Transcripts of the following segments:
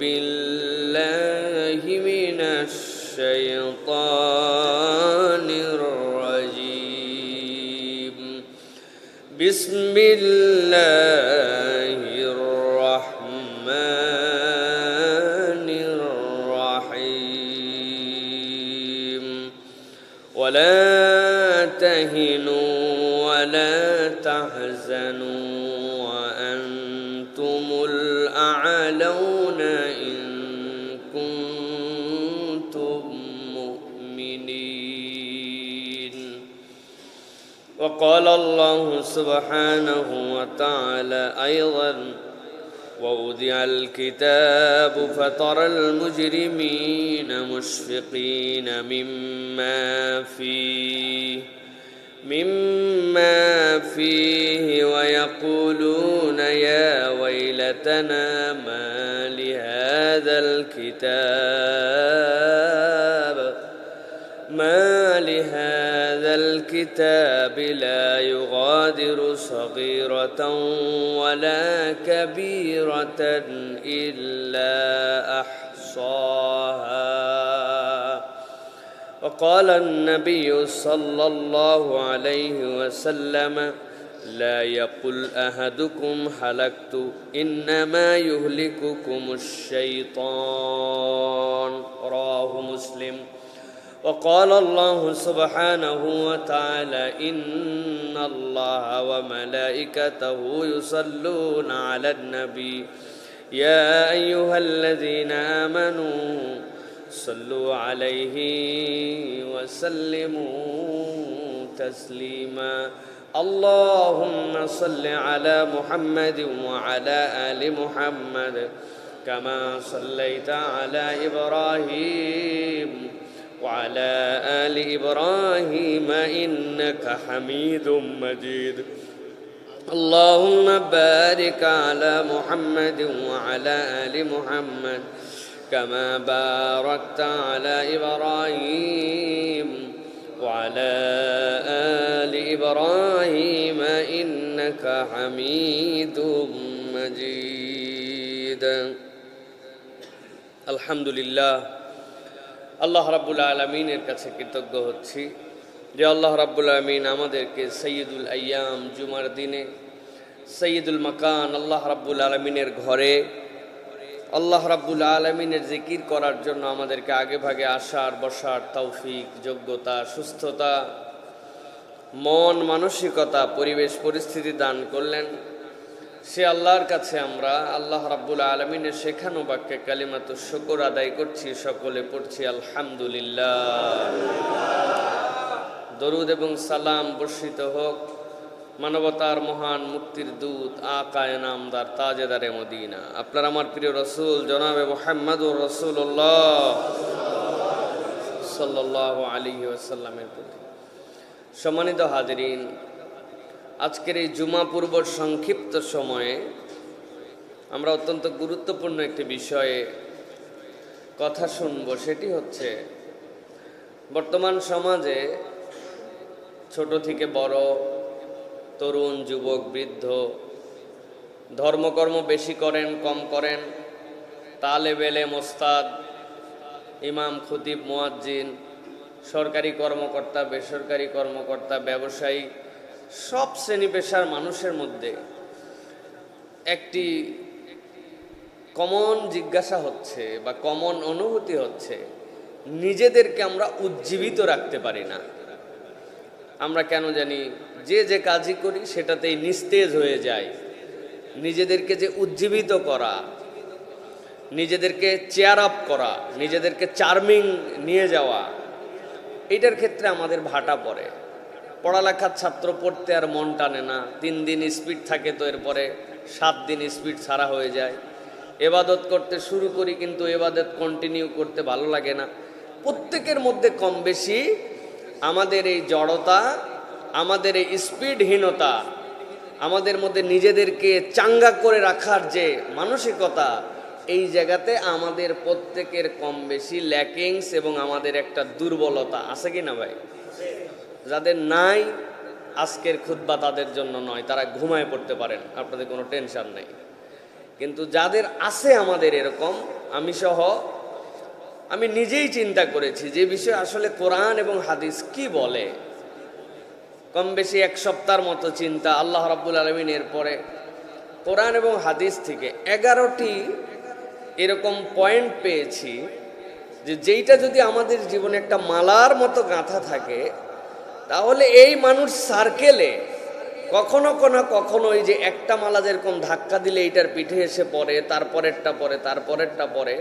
بالله من الشيطان الرجيم بسم الله الرحمن الرحيم ولا تهنوا ولا تحزنوا وأنتم الأعلون إن كنتم مؤمنين وقال الله سبحانه وتعالى أيضا ووضع الكتاب فترى المجرمين مشفقين مما فيه ويقولون يا ويلتنا ما لهذا الكتاب لا يغادر صغيرة ولا كبيرة إلا أحصاها وقال النبي صلى الله عليه وسلم لا يقل أحدكم هلكت إنما يهلككم الشيطان رواه مسلم وقال الله سبحانه وتعالى إن الله وملائكته يصلون على النبي يا أيها الذين آمنوا صلوا عليه وسلموا تسليما اللهم صل على محمد وعلى آل محمد كما صليت على إبراهيم وعلى آل إبراهيم إنك حميد مجيد اللهم بارك على محمد وعلى آل محمد كما باركت على إبراهيم وعلى آل إبراهيم إنك حميد مجيد الحمد لله আল্লাহ রাব্বুল আলামিনের কাছে কৃতজ্ঞ হচ্ছি যে আল্লাহ রাব্বুল আলামিন আমাদেরকে সাইয়্যিদুল আইয়াম জুমার দিনে সাইয়্যিদুল মাকান আল্লাহ রাব্বুল আলামিনের ঘরে আল্লাহ রাব্বুল আলামিনের জিকির করার জন্য আমাদেরকে আগে ভাগে আসার বসার তৌফিক যোগ্যতা সুস্থতা মন মানসিকতা পরিবেশ পরিস্থিতি দান করলেন সে আল্লাহর কাছে আমরা আল্লাহ রাব্বুল আলামিনের শেখানো বাক্যে কালিমাতুশ শুকর আদায় করছি সকলে পড়ছি আলহামদুলিল্লাহ দরুদ এবং সালাম বর্ষিত হোক মানবতার মহান মুক্তির দূত আকায়ে নামদার তাজেদারে মদিনা আপনার আমার প্রিয় রাসূল জনাবে মুহাম্মদুর রাসূলুল্লাহ সাল্লাল্লাহু আলাইহি ওয়াসাল্লামের প্রতি সম্মানিত হাজিরিন আজকের এই জুমা পূর্ব সংক্ষিপ্ত সময়ে আমরা অত্যন্ত গুরুত্বপূর্ণ একটি বিষয়ে কথা শুনব সেটি হচ্ছে বর্তমান সমাজে ছোট থেকে বড় তরুণ যুবক বৃদ্ধ ধর্মকর্ম বেশি করেন কম করেন তালেব এলেম ওস্তাদ ইমাম খতিব মুয়াজ্জিন সরকারি কর্মকর্তা বেসরকারি কর্মকর্তা ব্যবসায়ী সব শ্রেণী পেশার মানুষের মধ্যে একটি কমন জিজ্ঞাসা হচ্ছে বা কমন অনুভূতি হচ্ছে নিজেদেরকে আমরা উজ্জীবিত রাখতে পারি না। আমরা কেন জানি যে কাজই করি সেটাতেই নিস্তেজ হয়ে যায়। নিজেদেরকে যে উজ্জীবিত করা, নিজেদেরকে চেয়ার আপ করা, নিজেদেরকে চার্মিং নিয়ে যাওয়া, এইটার ক্ষেত্রে আমাদের ভাটা পড়ে। পড়ালেখার ছাত্র পড়তে আর মন টানে না, 3 দিন স্পিড থাকে তো এরপরে 7 দিন স্পিড ছাড়া হয়ে যায়। এবাদত করতে শুরু করি কিন্তু এবাদত কন্টিনিউ করতে ভালো লাগে না। প্রত্যেকের মধ্যে কম বেশি আমাদের এই জড়তা, আমাদের এই স্পিডহীনতা, আমাদের মধ্যে নিজেদেরকে চাঙ্গা করে রাখার যে মানসিকতা, এই জায়গাতে আমাদের প্রত্যেকের কম বেশি ল্যাকিংস এবং আমাদের একটা দুর্বলতা আছে কি না ভাই? যাদের নাই আজকের খুতবা তাদের জন্য নয়, তারা ঘুমায় পড়তে পারেন, আপনাদের কোনো টেনশন নেই। কিন্তু যাদের আছে আমাদের এরকম, আমি সহ আমি নিজেই চিন্তা করেছি যে বিষয়ে আসলে কোরআন এবং হাদিস কি বলে। কম বেশি এক সপ্তাহের মতো চিন্তা, আল্লাহ রাব্বুল আলামিন এরপরে কোরআন এবং হাদিস থেকে 11টি এরকম পয়েন্ট পেয়েছি যে যেইটা যদি আমাদের জীবনে একটা মালার মতো গাঁথা থাকে, তাহলে এই মানুষ সার্কেলে কখনো কখনো ওই যে একটা মালা যেরকম ধাক্কা দিলে এইটার পিঠে এসে পড়ে, তারপরেরটা পরে, তারপরেরটা পরে,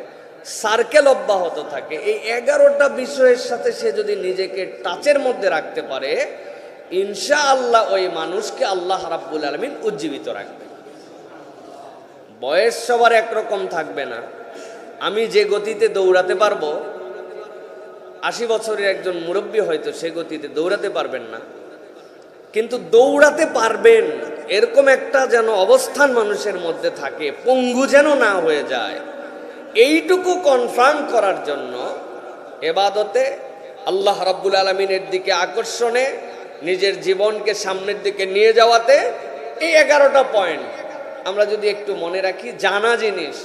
সার্কেল অব্যাহত থাকে। এই 11টা বিষয়ের সাথে সে যদি নিজেকে টাচের মধ্যে রাখতে পারে, ইনশাআল্লাহ ওই মানুষকে আল্লাহ রাব্বুল আলামিন উজ্জীবিত রাখবে। বয়স সবার একরকম থাকবে না। আমি যে গতিতে দৌড়াতে পারবো, 80 বছরের একজন মুরব্বী হয়তো সে গতিতে দৌড়াতে পারবেন না, কিন্তু দৌড়াতে পারবেন এরকম একটা যেন অবস্থান মানুষের মধ্যে থাকে, পঙ্গু যেন না হয়ে যায়। এইটুকু কনফার্ম করার জন্য ইবাদতে, আল্লাহ রাব্বুল আলামিনের দিকে আকর্ষণে, নিজের জীবনকে সামনের দিকে নিয়ে যাওয়াতে এই 11টা পয়েন্ট আমরা যদি একটু মনে রাখি, জানা জিনিস,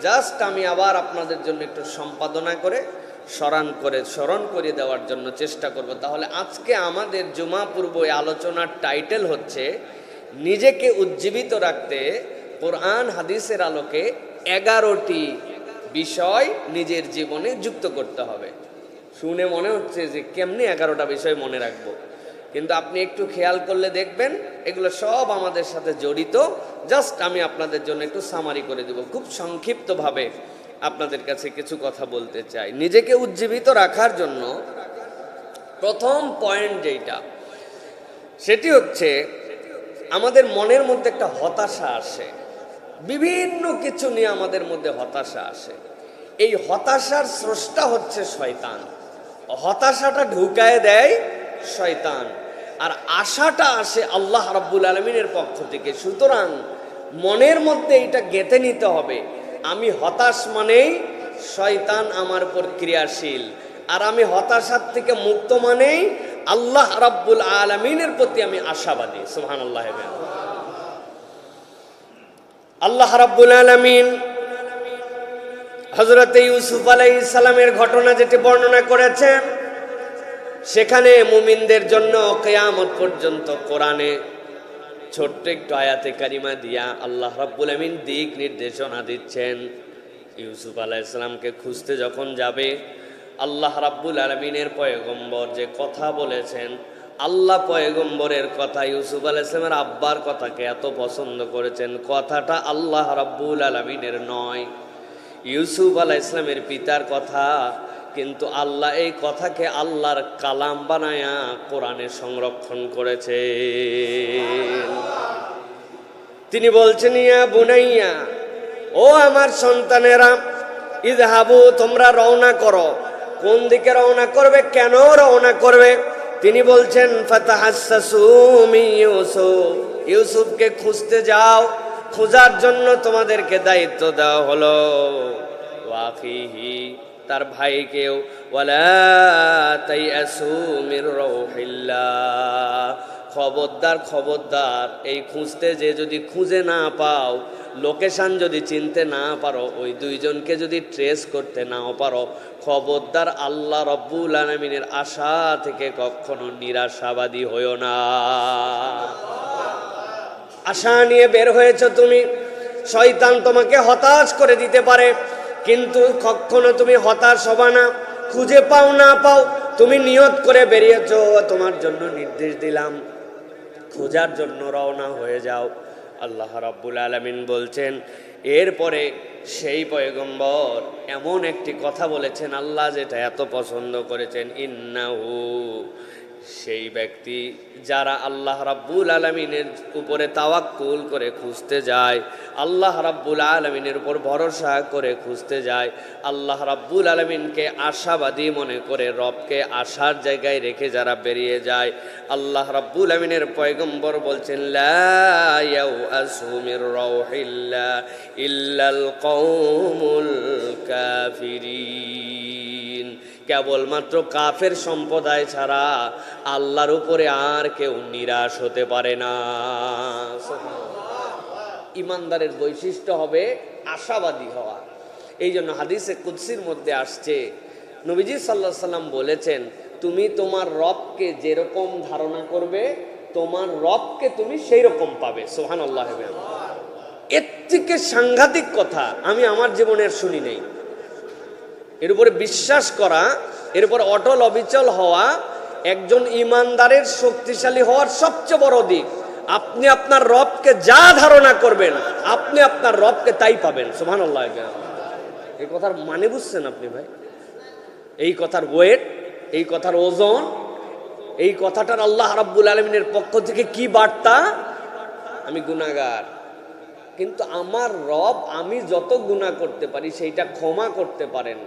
জাস্ট আমি আবার আপনাদের জন্য একটু সম্পাদনা করে স্মরণ করে দেওয়ার জন্য চেষ্টা করব। তাহলে আজকে আমাদের জুমা পূর্ব আলোচনার টাইটেল হচ্ছে নিজেকে উজ্জীবিত রাখতে কোরআন হাদিসের আলোকে 11টি বিষয় নিজের জীবনে যুক্ত করতে হবে। শুনে মনে হচ্ছে যে কেমনি 11টা বিষয় মনে রাখবো, কিন্তু আপনি একটু খেয়াল করলে দেখবেন এগুলো সব আমাদের সাথে জড়িত। জাস্ট আমি আপনাদের জন্য একটু সামারি করে দেব, খুব সংক্ষিপ্তভাবে আপনাদের কাছে কিছু কথা বলতে চাই। নিজেকে উজ্জীবিত রাখার জন্য প্রথম পয়েন্ট যেটা, সেটি হচ্ছে আমাদের মনের মধ্যে একটা হতাশা আসে, বিভিন্ন কিছু নিয়ে আমাদের মধ্যে হতাশা আসে। এই হতাশার স্রষ্টা হচ্ছে শয়তান। হতাশাটা ঢুকায় দেয় শয়তান, আর আশাটা আসে আল্লাহ রাব্বুল আলামিনের পক্ষ থেকে। সুতরাং মনের মধ্যে এটা গেঁথে নিতে হবে, আমি হতাশ মানেই শয়তান আমার উপর ক্রিয়াশীল, আর আমি হতাশার থেকে মুক্ত মানেই আল্লাহ রাব্বুল আলামিনের প্রতি আমি আশাবাদী। সুবহানাল্লাহ। আল্লাহ রাব্বুল আলামিন হযরত ইউসুফ আলাইহিস সালামের ঘটনা যেটি বর্ণনা করেছেন, সেখানে মুমিনদের জন্য কিয়ামত পর্যন্ত কোরআনে ছোট্ট একটু আয়াতে কারিমা দিয়া আল্লাহ রাব্বুল আলামিন দিক নির্দেশনা দিচ্ছেন। ইউসুফ আলাইহিস সালামকে খুঁজতে যখন যাবে, আল্লাহ রাব্বুল আলামিনের পয়গম্বর যে কথা বলেছেন, আল্লাহ পয়গম্বরের কথা, ইউসুফ আলাইহিস সালামের আব্বার কথাকে এত পছন্দ করেছেন, কথাটা আল্লাহ রাব্বুল আলামিনের নয়, ইউসুফ আলাইহিস সালামের পিতার কথা। কিন্তু আল্লাহ এই কথাকে আল্লাহর কালাম বানায়া কোরআনে সংরক্ষণ করেছে। তিনি বলছেন, ইয়া বুনাইয়া, ও আমার সন্তানেরা, ইযহাবু, তোমরা রওনা করো। কোন দিকে রওনা করবে, কেন রওনা করবে? তিনি বলছেন, ফাতাহাসসু মিন ইউসুফ, ইউসুফকে খুঁজতে যাও। খোঁজার জন্য তোমাদেরকে দায়িত্ব দেওয়া হলো। ওয়াখিহি, তার ভাইকেও। ওয়ালা তাইয়াসু মির রাউহিল্লাহ, খবরদার খবরদার, এই খুঁজতে যে যদি খুঁজে না পাও, লোকেশন যদি চিনতে না পারো, ওই দুইজনকে যদি ট্রেস করতে নাও পারো, খবরদার আল্লাহ রাব্বুল আলামিনের আশা থেকে কখনো নিরাশাবাদী হইও না। আশা নিয়ে বের হয়েছ তুমি, শয়তান তোমাকে হতাশ করে দিতে পারে, কিন্তু কখনো তুমি হতাশ হবা না। খুঁজে পাও না পাও, তুমি নিয়ত করে বেরিয়েছো, তোমার জন্য নির্দেশ দিলাম, খোঁজার জন্য রওনা হয়ে যাও। আল্লাহ রাব্বুল আলামিন বলছেন, এরপরে সেই পয়গম্বর এমন একটি কথা বলেছেন, আল্লাহ যেটা এত পছন্দ করেছেন, ইন্নাহু, সেই ব্যক্তি যারা আল্লাহ রাব্বুল আলামিনের উপরে তাওয়াক্কুল করে খুঁজতে যায়, আল্লাহ রাব্বুল আলামিনের উপর ভরসা করে খুঁজতে যায়, আল্লাহ রাব্বুল আলামিনকে আশাবাদী মনে করে রবকে আশার জায়গায় রেখে যারা বেরিয়ে যায়, আল্লাহ রাব্বুল আলামিনের পয়গম্বর বলছেন, লা ইয়াউআসু মির রাউহিল্লাহ ইল্লাল কওমুল কাফিরিন, কেবলমাত্র কাফের সম্প্রদায় ছাড়া আল্লাহর উপরে আর কেউ নিরাশ হতে পারে না। ইমানদারের বৈশিষ্ট্য হবে আশাবাদী হওয়া। এই জন্য হাদিসে কুদসির মধ্যে আসছে, নবীজি সাল্লাল্লাহু আলাইহি সাল্লাম বলেছেন, তুমি তোমার রবকে যেরকম ধারণা করবে তোমার রবকে তুমি সেই রকম পাবে। সুবহানাল্লাহ। এর থেকে সাংঘাতিক কথা আমি আমার জীবনের শুনি নেই। এর উপরে বিশ্বাস করা, এর উপর অটল অবিচল হওয়া একজন ইমানদারের শক্তিশালী হওয়ার সবচেয়ে বড় দিক। আপনি আপনার রবকে যা ধারণা করবেন আপনি আপনার রবকে তাই পাবেন। সুবহানাল্লাহ। এই কথার মানে বুঝছেন আপনি ভাই? এই কথার ওয়েট, এই কথার ওজন, এই কথাটার আল্লাহ রাব্বুল আলামিনের পক্ষ থেকে কি বার্তা? আমি গুনাহগার, কিন্তু আমার রব আমি যত গুনাহ করতে পারি সেইটা ক্ষমা করতে পারেন।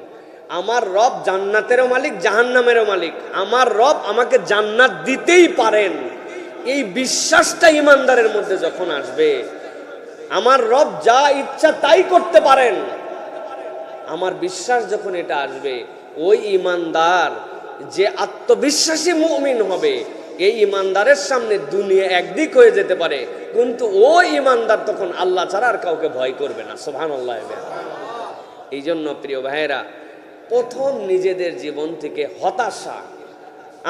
আমার রব জান্নাতেরও মালিক জাহান্নামেরও মালিক, আমার রব আমাকে জান্নাত দিতেই পারেন। এই বিশ্বাসটা ইমানদারের মধ্যে যখন আসবে, আমার রব যা ইচ্ছা তাই করতে পারেন, আমার বিশ্বাস যখন এটা আসবে, ওই ইমানদার যে আত্মবিশ্বাসী মুমিন হবে, এই ইমানদারের সামনে দুনিয়া একদিক হয়ে যেতে পারে, কিন্তু ওই ইমানদার তখন আল্লাহ ছাড়া আর কাউকে ভয় করবে না। সুবহানাল্লাহ। এই জন্য প্রিয় ভাইয়েরা, প্রথম নিজেদের জীবন থেকে হতাশা,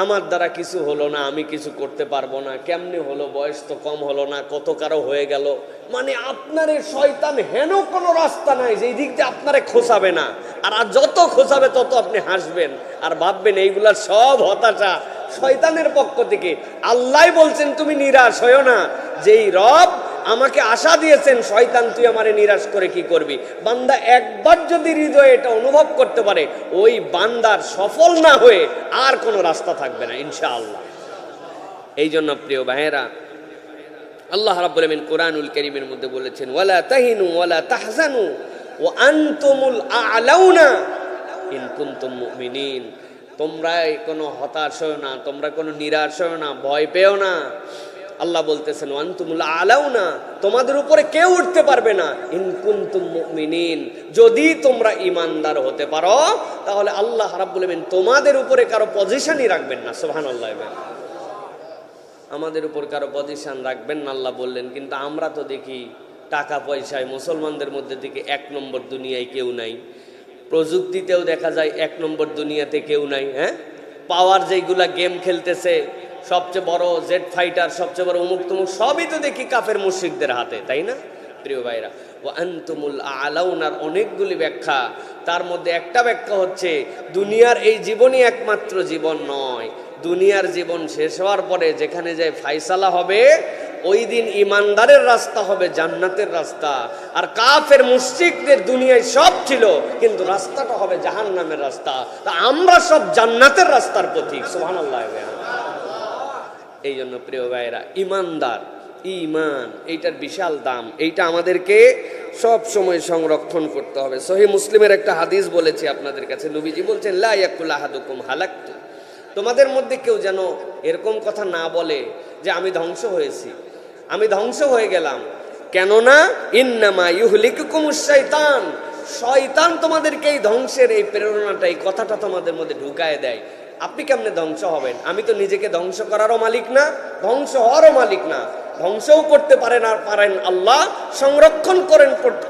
আমার দ্বারা কিছু হলো না, আমি কিছু করতে পারবো না, কেমনে হলো, বয়স তো কম হলো না, কত কারো হয়ে গেল, মানে আপনারে শয়তান হেন কোনো রাস্তা নাই যে এই দিক দিয়ে আপনারে খোঁচাবে না। আর যত খোঁচাবে তত আপনি হাসবেন আর ভাববেন এইগুলা সব হতাশা শয়তানের পক্ষ থেকে। আল্লাহ বলছেন তুমি নিরাশ হয়ো না, যেই রব আমাকে আশা দিয়েছেন, শয়তান তুই আমারে নিরাশ করে কি করবি। বান্দা একবার যদি হৃদয়ে এটা অনুভব করতে পারে, ওই বান্দার সফল না হয়ে আর কোনো রাস্তা থাকবে না ইনশাআল্লাহ। এই জন্য প্রিয় ভাইয়েরা, আল্লাহ রাব্বুল আলামিন কোরআনুল কারীমের মধ্যে বলেছেন, ওয়ালা তাহিনু ওয়ালা তাহজানু ওয়া আনতুমুল আ'লাউনা ইন কুনতুম মুমিনিন। তোমরা কোনো হতাশ হও না, তোমরা কোনো নিরাশ হও না, ভয় পেও না। আল্লাহ বলতেছেন ওয়ান্তুমুল আ'লাউনা, তোমাদের উপরে কেউ উঠতে পারবে না, ইন কুনতুম মুমিনিন, যদি তোমরা ঈমানদার হতে পারো, তাহলে আল্লাহ রাব্বুল আলামিন তোমাদের উপরে কারো পজিশনই রাখবেন না। সুবহানাল্লাহ। আমাদের উপর কারো পজিশন রাখবেন না আল্লাহ বললেন, কিন্তু আমরা তো দেখি টাকা পয়সায় মুসলমানদের মধ্যে থেকে 1 নম্বর দুনিয়ায় কেউ নাই, প্রযুক্তিতেও দেখা যায় 1 নম্বর দুনিয়াতে কেউ নাই। হ্যাঁ, পাওয়ার যেগুলা গেম খেলতেছে, সবচেয়ে বড় জেট ফাইটার, সবচেয়ে বড় অমুক তমুক, সবই তো দেখি কাফের মুশরিকদের হাতে, তাই না প্রিয় ভাইরা? ওয়া আনতুমুল আ'লাউনার অনেকগুলি ব্যাখ্যা, তার মধ্যে একটা ব্যাখ্যা হচ্ছে দুনিয়ার এই জীবনই একমাত্র জীবন নয়, দুনিয়ার জীবন শেষ হওয়ার পরে যেখানে যায় ফায়সালা হবে, ওই দিন ইমানদারের রাস্তা হবে জান্নাতের রাস্তা, আর কাফের মুশরিকদের দুনিয়ায় সব ছিল কিন্তু রাস্তাটা হবে জাহান্নামের রাস্তা। তা আমরা সব জান্নাতের রাস্তার পথিক। সুবহানাল্লাহ। এই জন্য প্রিয় ভাইরা, ইমানদার, ঈমান এইটার বিশাল দাম, এইটা আমাদেরকে সব সময় সংরক্ষণ করতে হবে। সহিহ মুসলিমের একটা হাদিস বলেছি আপনাদের কাছে, নবীজি বলছেন, লা ইয়াকুল আহাদুকুম হালাকতু, তোমাদের মধ্যে কেউ যেন এরকম কথা না বলে যে আমি ধ্বংস হয়েছি, আমি ধ্বংস হয়ে গেলাম। কেননা ইন্নামা ইউহলিকুকুমুশ শাইতান, শয়তান তোমাদেরকে এই ধ্বংসের এই প্রেরণাটা, এই কথাটা তোমাদের মধ্যে ঢুকায় দেয়। আপনি কেমনে ধ্বংস হবেন? আমি তো নিজেকে ধ্বংস করারও মালিক না, ধ্বংস হওয়ারও মালিক না। ধ্বংসও করতে পারেন আল্লাহ, সংরক্ষণ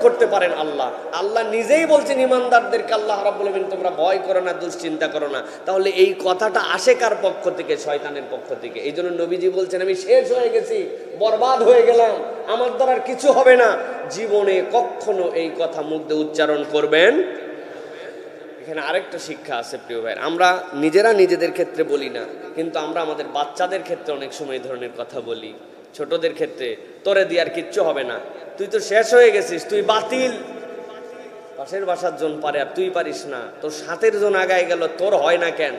করতে পারেন আল্লাহ। আল্লাহ নিজেই বলছেন ইমানদারদেরকে, আল্লাহ রাব্বুল আলামিন তোমরা ভয় করো না, দুশ্চিন্তা করো না। তাহলে এই কথাটা আসে কার পক্ষ থেকে? শয়তানের পক্ষ থেকে। এই জন্য নবীজি বলছেন, আমি শেষ হয়ে গেছি, বরবাদ হয়ে গেলাম, আমার দ্বারা আর কিছু হবে না। জীবনে কখনো এই কথা মুখ দিয়ে উচ্চারণ করবেন। এখানে আরেকটা শিক্ষা আছে প্রিয় ভাই, আমরা নিজেরা নিজেদের ক্ষেত্রে বলি না, কিন্তু আমরা আমাদের বাচ্চাদের ক্ষেত্রে অনেক সময় এই ধরনের কথা বলি। ছোটদের ক্ষেত্রে, তোরে দিয়ে আর কিচ্ছু হবে না, তুই তো শেষ হয়ে গেছিস, তুই বাতিল। পাশের বাসার জন পারে আর তুই পারিস না, তোর সাথের জন আগায় গেল, তোর হয় না কেন?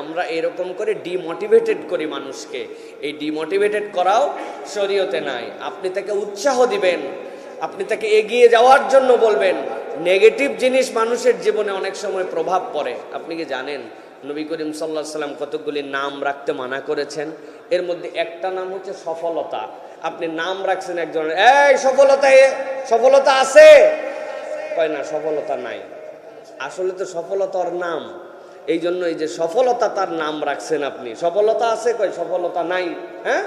আমরা এরকম করে ডিমোটিভেটেড করি মানুষকে। এই ডিমোটিভেটেড করাও শরীয়তে নাই। আপনি তাকে উৎসাহ দিবেন, আপনি তাকে এগিয়ে যাওয়ার জন্য বলবেন। নেগেটিভ জিনিস মানুষের জীবনে অনেক সময় প্রভাব পড়ে। আপনি কি জানেন নবী করিম সাল্লাল্লাহু আলাইহি ওয়াসাল্লাম কতগুলি নাম রাখতে মানা করেছেন? এর মধ্যে একটা নাম হচ্ছে সফলতা। আপনি নাম রাখছেন একজনের, এই সফলতা আছে, কয় না সফলতা নাই। আসলে তো সফলতার নাম, এই জন্য এই যে সফলতা তার নাম রাখছেন আপনি। সফলতা আছে, কয় সফলতা নাই। হ্যাঁ,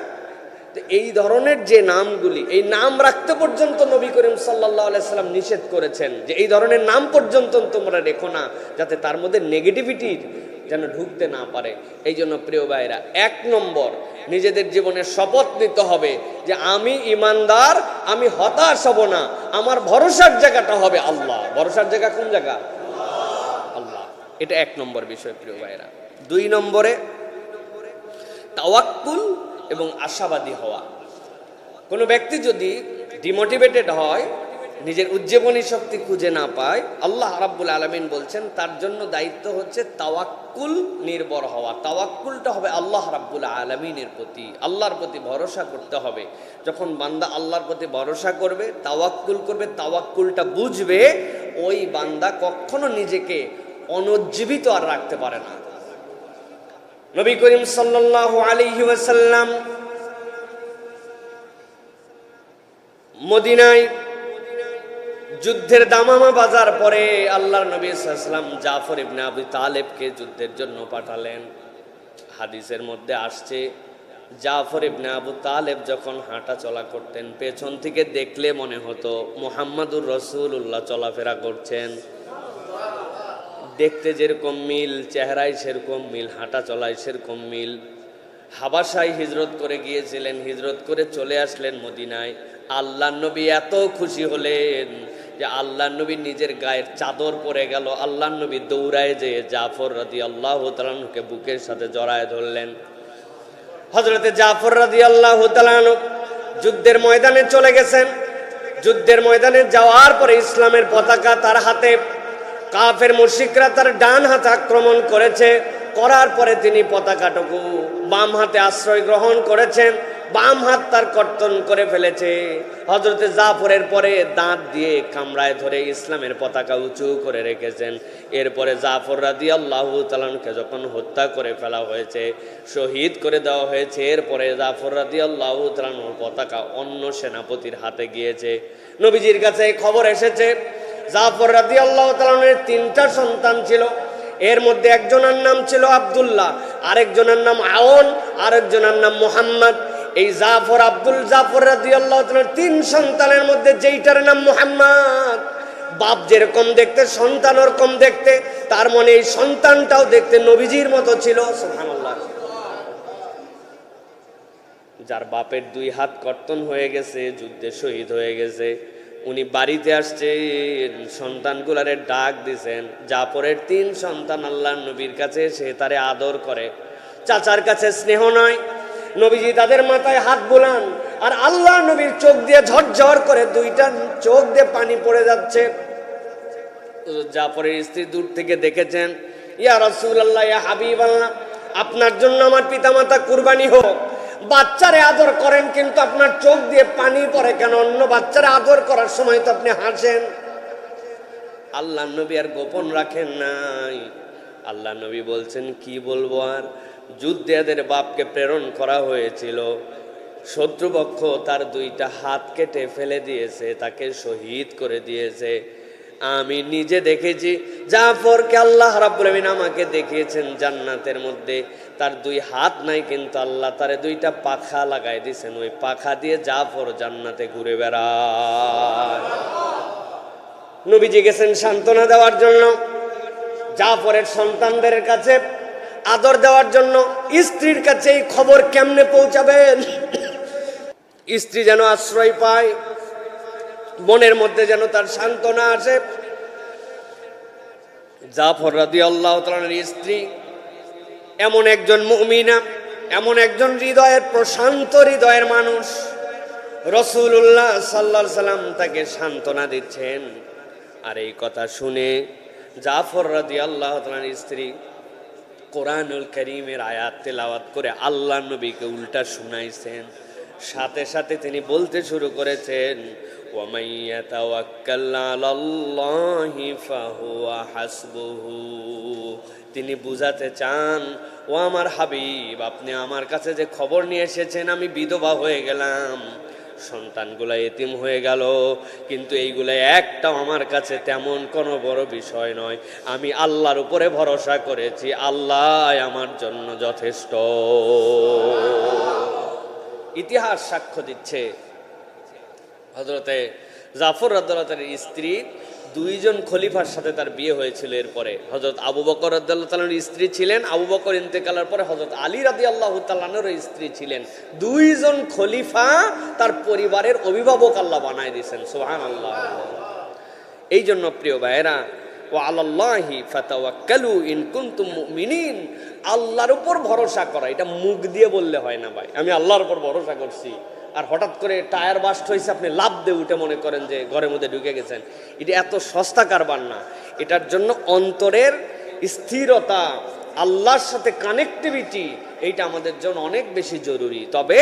তো এই ধরনের যে নামগুলি, এই নাম রাখতে পর্যন্ত নবী করিম সাল্লাল্লাহু আলাইহি সাল্লাম নিষেধ করেছেন যে এই ধরনের নাম পর্যন্ত তোমরা রেখো না, যাতে তার মধ্যে নেগেটিভিটি যেন ঢুকতে না পারে। এই জন্য প্রিয় ভাইরা, 1 নম্বর নিজেদের জীবনে শপথ নিতে হবে যে আমি ইমানদার, আমি হতাশ হব না, আমার ভরসার জায়গাটা হবে আল্লাহ। ভরসার জায়গা কোন জায়গা? আল্লাহ। এটা 1 নম্বর বিষয় প্রিয় ভাইরা। 2 নম্বরে তাওয়াক্কুল এবং আশাবাদী হওয়া। কোনো ব্যক্তি যদি ডিমোটিভেটেড হয়, নিজের উজ্জীবনী শক্তি খুঁজে না পায়, আল্লাহ রাব্বুল আলামিন বলছেন তার জন্য দায়িত্ব হচ্ছে তাওয়াক্কুল নির্ভর হওয়া। তাওয়াক্কুলটা হবে আল্লাহ রাব্বুল আলামিনের প্রতি, আল্লাহর প্রতি ভরসা করতে হবে। যখন বান্দা আল্লাহর প্রতি ভরসা করবে, তাওয়াক্কুল করবে, তাওয়াক্কুলটা বুঝবে, ওই বান্দা কখনো নিজেকে অনুজ্জীবিত আর রাখতে পারে না। নবী করিম সাল্লাল্লাহু আলাইহি ওয়াসাল্লাম মদিনায় যুদ্ধের দামামা বাজার পরে আল্লাহর নবী সাল্লাল্লাহু আলাইহি ওয়াসাল্লাম জাফর ইবনে আবু তালেবকে যুদ্ধের জন্য পাঠালেন। হাদিসের মধ্যে আসছে, জাফর ইবনে আবু তালেব যখন হাঁটা চলা করতেন, পেছন থেকে দেখলে মনে হতো মুহাম্মাদুর রাসূলুল্লাহ চলাফেরা করছেন। দেখতে যেরকম মিল, চেহারায় সেরকম মিল, হাঁটা চলায় সেরকম মিল। হাবাসায় হিজরত করে গিয়েছিলেন, হিজরত করে চলে আসলেন মদিনায়। আল্লাহর নবী এত খুশি হলেন যে আল্লাহর নবী নিজের গায়ের চাদর পরে গেল। আল্লাহর নবী দৌড়ায় যেয়ে জাফর রাদিয়াল্লাহু তাআলা আনহুকে বুকের সাথে জড়ায় ধরলেন। হযরতে জাফর রাদিয়াল্লাহু তাআলা আনহু যুদ্ধের ময়দানে চলে গেছেন। যুদ্ধের ময়দানে যাওয়ার পরে ইসলামের পতাকা তার হাতে, কাফের মুশরিকরা তার ডান হাতে আক্রমণ করেছে। করার পরে তিনি পতাকাটুকু বাম হাতে আশ্রয় গ্রহণ করেছেন, বাম হাত তার কর্তন করে ফেলেছে। হযরতে জাফরের পরে দাঁত দিয়ে কামড়ায় ধরে ইসলামের পতাকা উঁচু করে রেখেছেন। এরপরে জাফর রাদিয়াল্লাহু তাআলাকে যখন হত্যা করে ফেলা হয়েছে, শহীদ করে দেওয়া হয়েছে, এরপরে জাফর রাদিয়াল্লাহু তাআলার পতাকা অন্য সেনাপতির হাতে গিয়েছে। নবীজির কাছে এই খবর এসেছে, জাফর রাদিয়াল্লাহু তাআলার 3টা সন্তান ছিল। এর মধ্যে একজনের নাম ছিল আব্দুল্লাহ, আরেকজনের নাম আওন, আরেকজনের নাম মুহাম্মদ। এই জাফর জাফর রাদিয়াল্লাহু তাআলার 3 সন্তানের মধ্যে যেইটার নাম মুহাম্মদ, বাপ যেরকম দেখতে সন্তান ওরকম দেখতে, তার মানে এই সন্তানটাও দেখতে নবীজির মতো ছিল। সুবহানাল্লাহ। যার বাপের 2 হাত কর্তন হয়ে গেছে, যুদ্ধে শহীদ হয়ে গেছে, উনি বাড়িতে আসছেন, সন্তানগুলারে ডাক দিছেন। জাফরের 3 সন্তান আল্লাহর নবীর কাছে এসে তারে আদর করে। চাচার কাছে স্নেহ নয়, নবীজি তাদের মাথায় হাত বুলান, আর আল্লাহর নবীর চোখ দিয়ে ঝরঝর করে 2টা চোখ দিয়ে পানি পড়ে যাচ্ছে। জাফরের স্ত্রী দূর থেকে দেখেছেন, ইয়া রাসূলুল্লাহ, ইয়া হাবিবাল্লাহ, আপনার জন্য আমার পিতামাতা কুরবানি হোক। বাচ্চারে আদর করেন, কিন্তু আপনার চোখ দিয়ে পানি পড়ে কেন? অন্য বাচ্চারে আদর করার সময় তো আপনি হাসেন। আল্লাহর নবী আর গোপন রাখেন নাই। আল্লাহর নবী বলছেন, কি বলবো আর, যুদ্ধে এদের বাপকে প্রেরণ করা হয়েছিল, শত্রুপক্ষ তার 2টা হাত কেটে ফেলে দিয়েছে, তাকে শহীদ করে দিয়েছে। আমি নিজে দেখেছি জাফরকে আল্লাহ রাব্বুল আলামিন আমাকে দেখিয়েছেন জান্নাতের মধ্যে। তার 2 হাত নাই, কিন্তু আল্লাহ তারে 2টা পাখা লাগাই দিয়েছেন। ওই পাখা দিয়ে জাফর জান্নাতে ঘুরে বেড়ায়। নবীজি গেছেন সান্ত্বনা দেওয়ার জন্য, জাফরের সন্তানদের কাছে আদর দেওয়ার জন্য। স্ত্রীর কাছে এই খবর কেমনে পৌঁছাবেন? স্ত্রী যেন আশ্রয় পায়, মনের মধ্যে যেন তার সান্ত্বনা আসে। জাফর রাদিয়াল্লাহু তাআলার স্ত্রী এমন একজন মুমিনা, এমন একজন হৃদয়ের প্রশান্ত হৃদয়ের মানুষ। রাসূলুল্লাহ সাল্লাল্লাহু আলাইহি সাল্লাম তাকে সান্ত্বনা দিচ্ছেন। আর এই কথা শুনে জাফর রাদিয়াল্লাহু তাআলার স্ত্রী কোরআনুল কারীমের আয়াত তেলাওয়াত করে আল্লাহর নবীকে উল্টা শুনাইছেন। সাথে সাথে তিনি বলতে শুরু করেছেন, ওয়ামান ইয়াতাওয়াক্কাল আলাল্লাহি ফাহুয়া হাসবুহু। তিনি বুঝাতে চান, ও আমার হাবিব, আপনি আমার কাছে যে খবর নিয়ে এসেছেন আমি বিধবা হয়ে গেলাম, সন্তানগুলা এতিম হয়ে গেল, কিন্তু এইগুলা একটাও আমার কাছে তেমন কোনো বড় বিষয় নয়। আমি আল্লাহর উপরে ভরসা করেছি, আল্লাহ আমার জন্য যথেষ্ট। ইতিহাস সাক্ষ্য দিচ্ছে হযরতে জাফর রাদিয়াল্লাহু তাআলার স্ত্রী দুইজন খলিফার সাথে তার বিয়ে হয়েছিল। এরপরে হযরত আবু বকর রাদিয়াল্লাহু তাআলার স্ত্রী ছিলেন, আবু বকর ইন্তেকালের পরে হযরত আলী রাদিয়াল্লাহু তাআলার স্ত্রী ছিলেন। দুইজন খলিফা তার পরিবারের অভিভাবক আল্লাহ বানায় দিয়েছেন, সুবহানাল্লাহ। এই জন্য প্রিয় ভাইয়েরা, ওয়া আলাল্লাহি ফাতাওয়াক্কালু ইন কুনতুম মুমিনিন, আল্লাহর উপর ভরসা করা, এটা মুখ দিয়ে বললে হয় না ভাই, আমি আল্লাহর উপর ভরসা করছি, আর হঠাৎ করে টায়ার বাস্ট হয়েছে আপনি লাফ দিয়ে উঠে মনে করেন যে ঘরের মধ্যে ঢুকে গেছেন। এটা এত সস্তা কারবার না। এটার জন্য অন্তরের স্থিরতা, আল্লাহর সাথে কানেক্টিভিটি, এইটা আমাদের জন্য অনেক বেশি জরুরি। তবে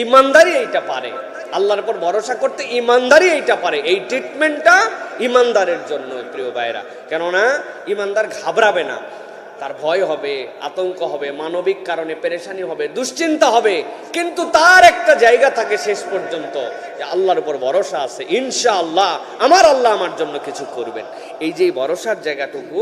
ইমানদারি এইটা পারে, আল্লাহর উপর ভরসা করতে ইমানদারি এইটা পারে। এই ট্রিটমেন্টটা ইমানদারের জন্য প্রিয় ভাইরা, কেননা ইমানদার ঘাবড়াবে না, তার ভয় হবে, আতঙ্ক হবে, মানবিক কারণে পেরেশানি হবে, দুশ্চিন্তা হবে, কিন্তু তার একটা জায়গা থাকে শেষ পর্যন্ত যে আল্লাহর উপর ভরসা আছে, ইনশাআল্লাহ আমার আল্লাহ আমার জন্য কিছু করবেন। এই যে ভরসার জায়গাটুকু,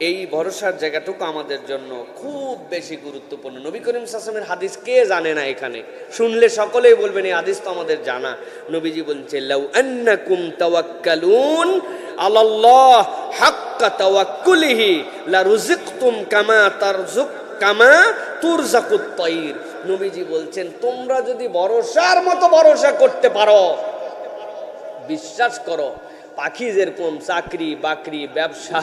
এই ভরসার জায়গাটুকু আমাদের জন্য খুব বেশি গুরুত্বপূর্ণ। নবী করিম সাল্লাল্লাহু আলাইহি ওয়াসাল্লামের হাদিস কে জানে না? এখানে শুনলে সকলেই বলবেন এই হাদিস তো আমাদের জানা। নবীজি বলছেন, লাউ আন্নাকুম তাওয়াক্কালুন আলাল্লাহ হাক্কা তাওয়াক্কুলিহি লা রুজিকতুম কামা তুরজাকুত তাইর। নবীজি বলছেন, তোমরা যদি ভরসার মতো ভরসা করতে পারো, বিশ্বাস করো, পাখি যেরকম চাকরি বাকরি ব্যবসা,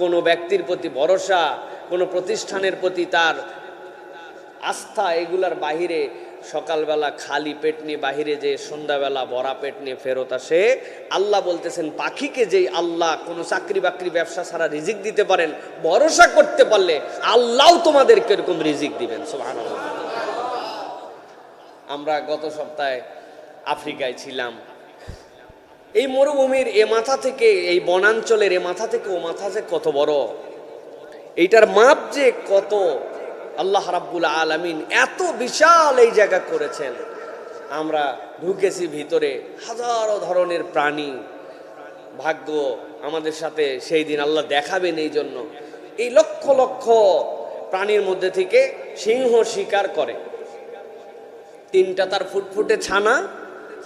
কোনো ব্যক্তির প্রতি ভরসা, কোনো প্রতিষ্ঠানের প্রতি তার আস্থা, এগুলার বাহিরে সকালবেলা খালি পেট নিয়ে বাহিরে যে সন্ধ্যাবেলা ভরা পেট নিয়ে ফেরত আসে, আল্লাহ বলতেছেন পাখিকে যেই আল্লাহ কোনো চাকরি বাকরি ব্যবসা ছাড়া রিজিক দিতে পারেন, ভরসা করতে পারলে আল্লাহও তোমাদেরকে এরকম রিজিক দিবেন, সুবহানাল্লাহ। আমরা গত সপ্তাহে আফ্রিকায় ছিলাম। এই মরুভূমির এ মাথা থেকে, এই বনাঞ্চলের এ মাথা থেকে ও মাথা যে কত বড়, এইটার মাপ যে কত, আল্লাহ রাব্বুল আলামিন এত বিশাল এই জায়গা করেছেন। আমরা ঢুকেছি ভিতরে, হাজারো ধরনের প্রাণী। ভাগ্য আমাদের সাথে সেই দিন আল্লাহ দেখাবেন, এই জন্য এই লক্ষ লক্ষ প্রাণীর মধ্যে থেকে সিংহ শিকার করে। তিনটা তার ফুটফুটে ছানা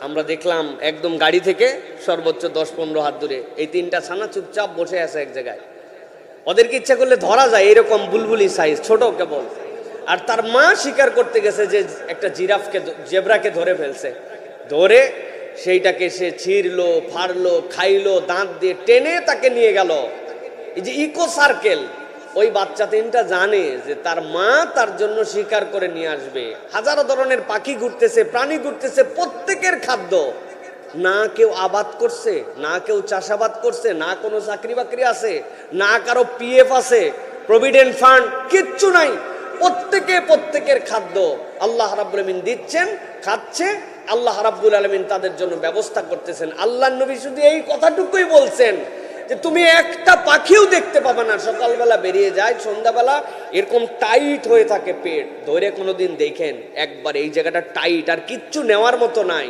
আমরা দেখলাম একদম গাড়ি থেকে সর্বোচ্চ 10-15 হাত দূরে। এই তিনটা ছানা চুপচাপ বসে আছে এক জায়গায়। ওদেরকে ইচ্ছা করলে ধরা যায়, এরকম বুলবুলি সাইজ, ছোট কেবল। আর তার মা শিকার করতে গেছে যে একটা জেব্রাকে ধরে ফেলছে, ধরে সেইটাকে সে ছিঁড়লো, ফাড়লো, খাইলো, দাঁত দিয়ে টেনে তাকে নিয়ে গেল। এই যে ইকো সার্কেল, ওই বাচ্চা তিনটা জানে যে তার মা তার জন্য শিকার করে নিয়ে আসবে। হাজারো ধরনের পাখি ঘুরতেছে, প্রাণী ঘুরতেছে, প্রত্যেকের খাদ্য। না কেউ আবাদ করছে, না কেউ চাষাবাদ করছে, না কোনো চাকরি বাকরি আছে, না কারো পিএফ আছে, প্রভিডেন্ট ফান্ড, কিচ্ছু নাই। প্রত্যেকের খাদ্য আল্লাহ রাব্বুল আলামিন দিচ্ছেন, খাচ্ছে। আল্লাহ রাব্বুল আলামিন তাদের জন্য ব্যবস্থা করতেছেন। আল্লাহর নবী শুধু এই কথাটুকুই বলছেন যে তুমি একটা পাখিও দেখতে পাবে না, সকালবেলা বেরিয়ে যায়, সন্ধ্যাবেলা এরকম টাইট হয়ে থাকে পেট ধরে। কোনোদিন দেখেন একবার এই জায়গাটা টাইট, আর কিচ্ছু নেওয়ার মতো নাই।